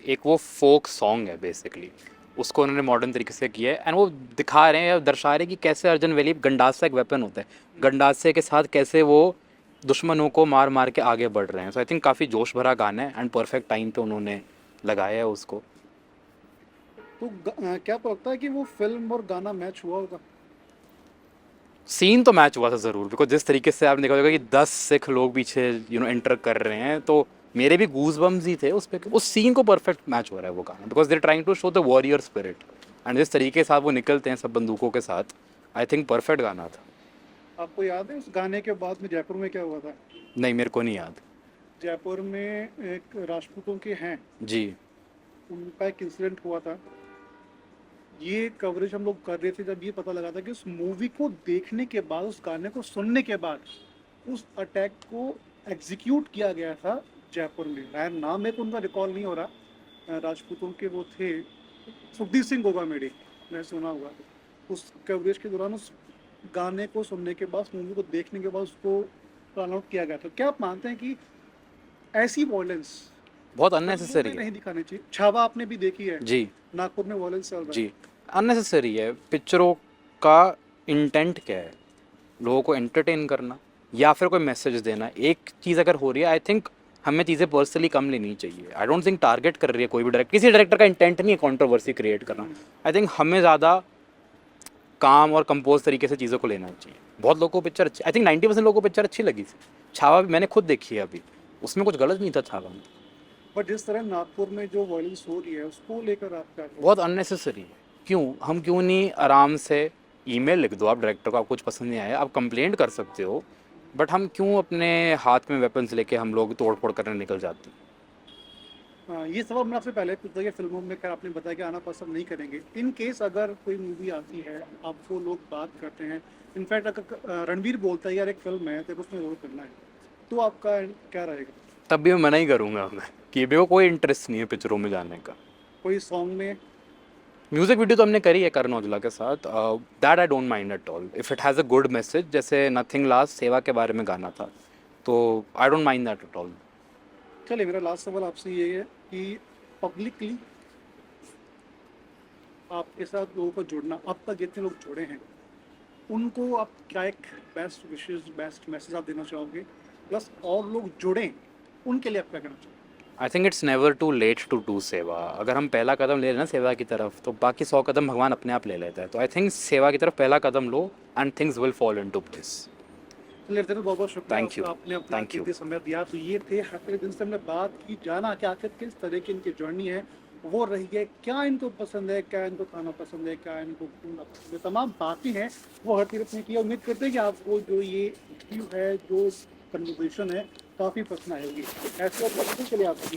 एक वो फोक सॉन्ग है बेसिकली, उसको उन्होंने मॉडर्न तरीके से किया है एंड वो दिखा रहे हैं या दर्शा रहे हैं कि कैसे अर्जन वैली गंडासा एक वेपन होता है, गंडासे के साथ कैसे वो दुश्मनों को मार मार के आगे बढ़ रहे हैं। सो आई थिंक काफ़ी जोश भरा गाना है एंड परफेक्ट टाइम पे उन्होंने लगाया है उसको। तो क्या आपको लगता है कि वो फिल्म और गाना मैच हुआ होगा? सीन तो मैच हुआ था ज़रूर, बिकॉज जिस तरीके से आपने देखा होगा कि 10 सिख लोग पीछे एंटर कर रहे हैं, तो मेरे भी गूज बम्स ही थे उस पे। उस सीन को परफेक्ट मैच हो रहा है वो गाना, because they trying to show the warrior spirit and जिस तरीके से वो निकलते हैं सब बंदूकों के साथ, आई थिंक परफेक्ट गाना था। आपको याद है उस गाने के बाद में जयपुर में क्या हुआ था? नहीं, मेरे को नहीं याद। जयपुर में एक राजपूतों के हैं, जी। उनका एक इंसिडेंट हुआ था। ये कवरेज हम लोग कर रहे थे जब ये पता लगा था कि उस मूवी को देखने के बाद, उस गाने को सुनने के बाद, उस अटैक को एग्जीक्यूट किया गया था जयपुर में। शायद नाम है तो उनका रिकॉल नहीं हो रहा, राजपूतों के वो थे, सुखदीप सिंह गोगा मेडी, मैं सुना हुआ। उस कवरेज के दौरान उस गाने को सुनने के बाद, मूवी को देखने के बाद उसको रन आउट किया गया था। क्या आप मानते हैं कि ऐसी वॉयलेंस बहुत फिल्मों अननेसेसरी में है। नहीं दिखानी चाहिए? छावा आपने भी देखी है, जी। नागपुर में वॉयलेंस चल रहा है। जी। अननेसेसरी है। पिक्चरों का इंटेंट क्या है? लोगों को एंटरटेन करना या फिर कोई मैसेज देना। एक चीज़ अगर हो रही है, आई थिंक हमें चीज़ें पर्सनली कम लेनी चाहिए। आई डोंट थिंक टारगेट कर रही है कोई भी डायरेक्टर, किसी डायरेक्टर का इंटेंट नहीं है कंट्रोवर्सी क्रिएट करना। आई थिंक हमें ज़्यादा काम और कंपोज तरीके से चीज़ों को लेना चाहिए। बहुत लोगों को पिक्चर अच्छी, आई थिंक 90% लोगों को पिक्चर अच्छी लगी थी। छावा भी मैंने खुद देखी है अभी, उसमें कुछ गलत नहीं था छावा में। बट जिस तरह नागपुर में जो वायलेंस हो रही है उसको लेकर आप क्या कहें? बहुत अननेसेसरी है। क्यों नहीं आराम से ईमेल लिख दो आप डायरेक्टर को, आपको कुछ पसंद नहीं आया, आप कंप्लेंट कर सकते हो, बट हम क्यों अपने हाथ में वेपन्स लेके हम लोग तोड़ फोड़ करने निकल जाते हैं? ये सवाल मैं आपसे पहले पूछा कि फिल्मों में क्या आपने बताया कि आना पसंद नहीं करेंगे। इन केस अगर कोई मूवी आती है, आपको लोग बात करते हैं, इनफैक्ट अगर रणवीर बोलता है यार एक फिल्म है तेरे को उसमें रोल करना है, तो आपका क्या रहेगा? तब भी मैं मना ही करूँगा मैं कि मेरे को कोई इंटरेस्ट नहीं है पिक्चरों में जाने का। कोई सॉन्ग में? म्यूज़िक वीडियो तो हमने करी है करण औजला के साथ, that I don't mind at all if it has a good message. जैसे नथिंग लास्ट सेवा के बारे में गाना था, तो I don't mind that at all. चलिए, मेरा लास्ट सवाल आपसे ये है कि पब्लिकली आपके साथ लोगों को जुड़ना, अब तक जितने लोग जुड़े हैं उनको आप क्या एक बेस्ट विशेष, बेस्ट मैसेज आप देना चाहोगे, प्लस और लोग जुड़ें उनके लिए आप क्या कहना चाहोगे? I think it's never too late to do seva. अगर हम पहला कदम ले रहे हैं ना सेवा की तरफ, तो बाकी 100 कदम भगवान अपने आप ले लेता है। तो आई थिंक सेवा की तरफ पहला कदम लो and things will fall into place. चलिए, बहुत बहुत शुक्रिया। Thank you. आपने अपना Thank you. कीमती समय दिया। तो ये थे हफ्ते दिन से हमने बात की, जाना कि आखिर किस तरह की इनकी जर्नी है, वो रही है, क्या इनको पसंद है, क्या इनको खाना पसंद है, क्या इनको घूमना पसंद है, तमाम बातें हैं वो हर तीरफ ने की। उम्मीद करते हैं कि आपको जो ये व्यू है, जो कन्वर्सेशन है, काफ़ी पसंद आएगी। ऐसे और बातों के लिए आपको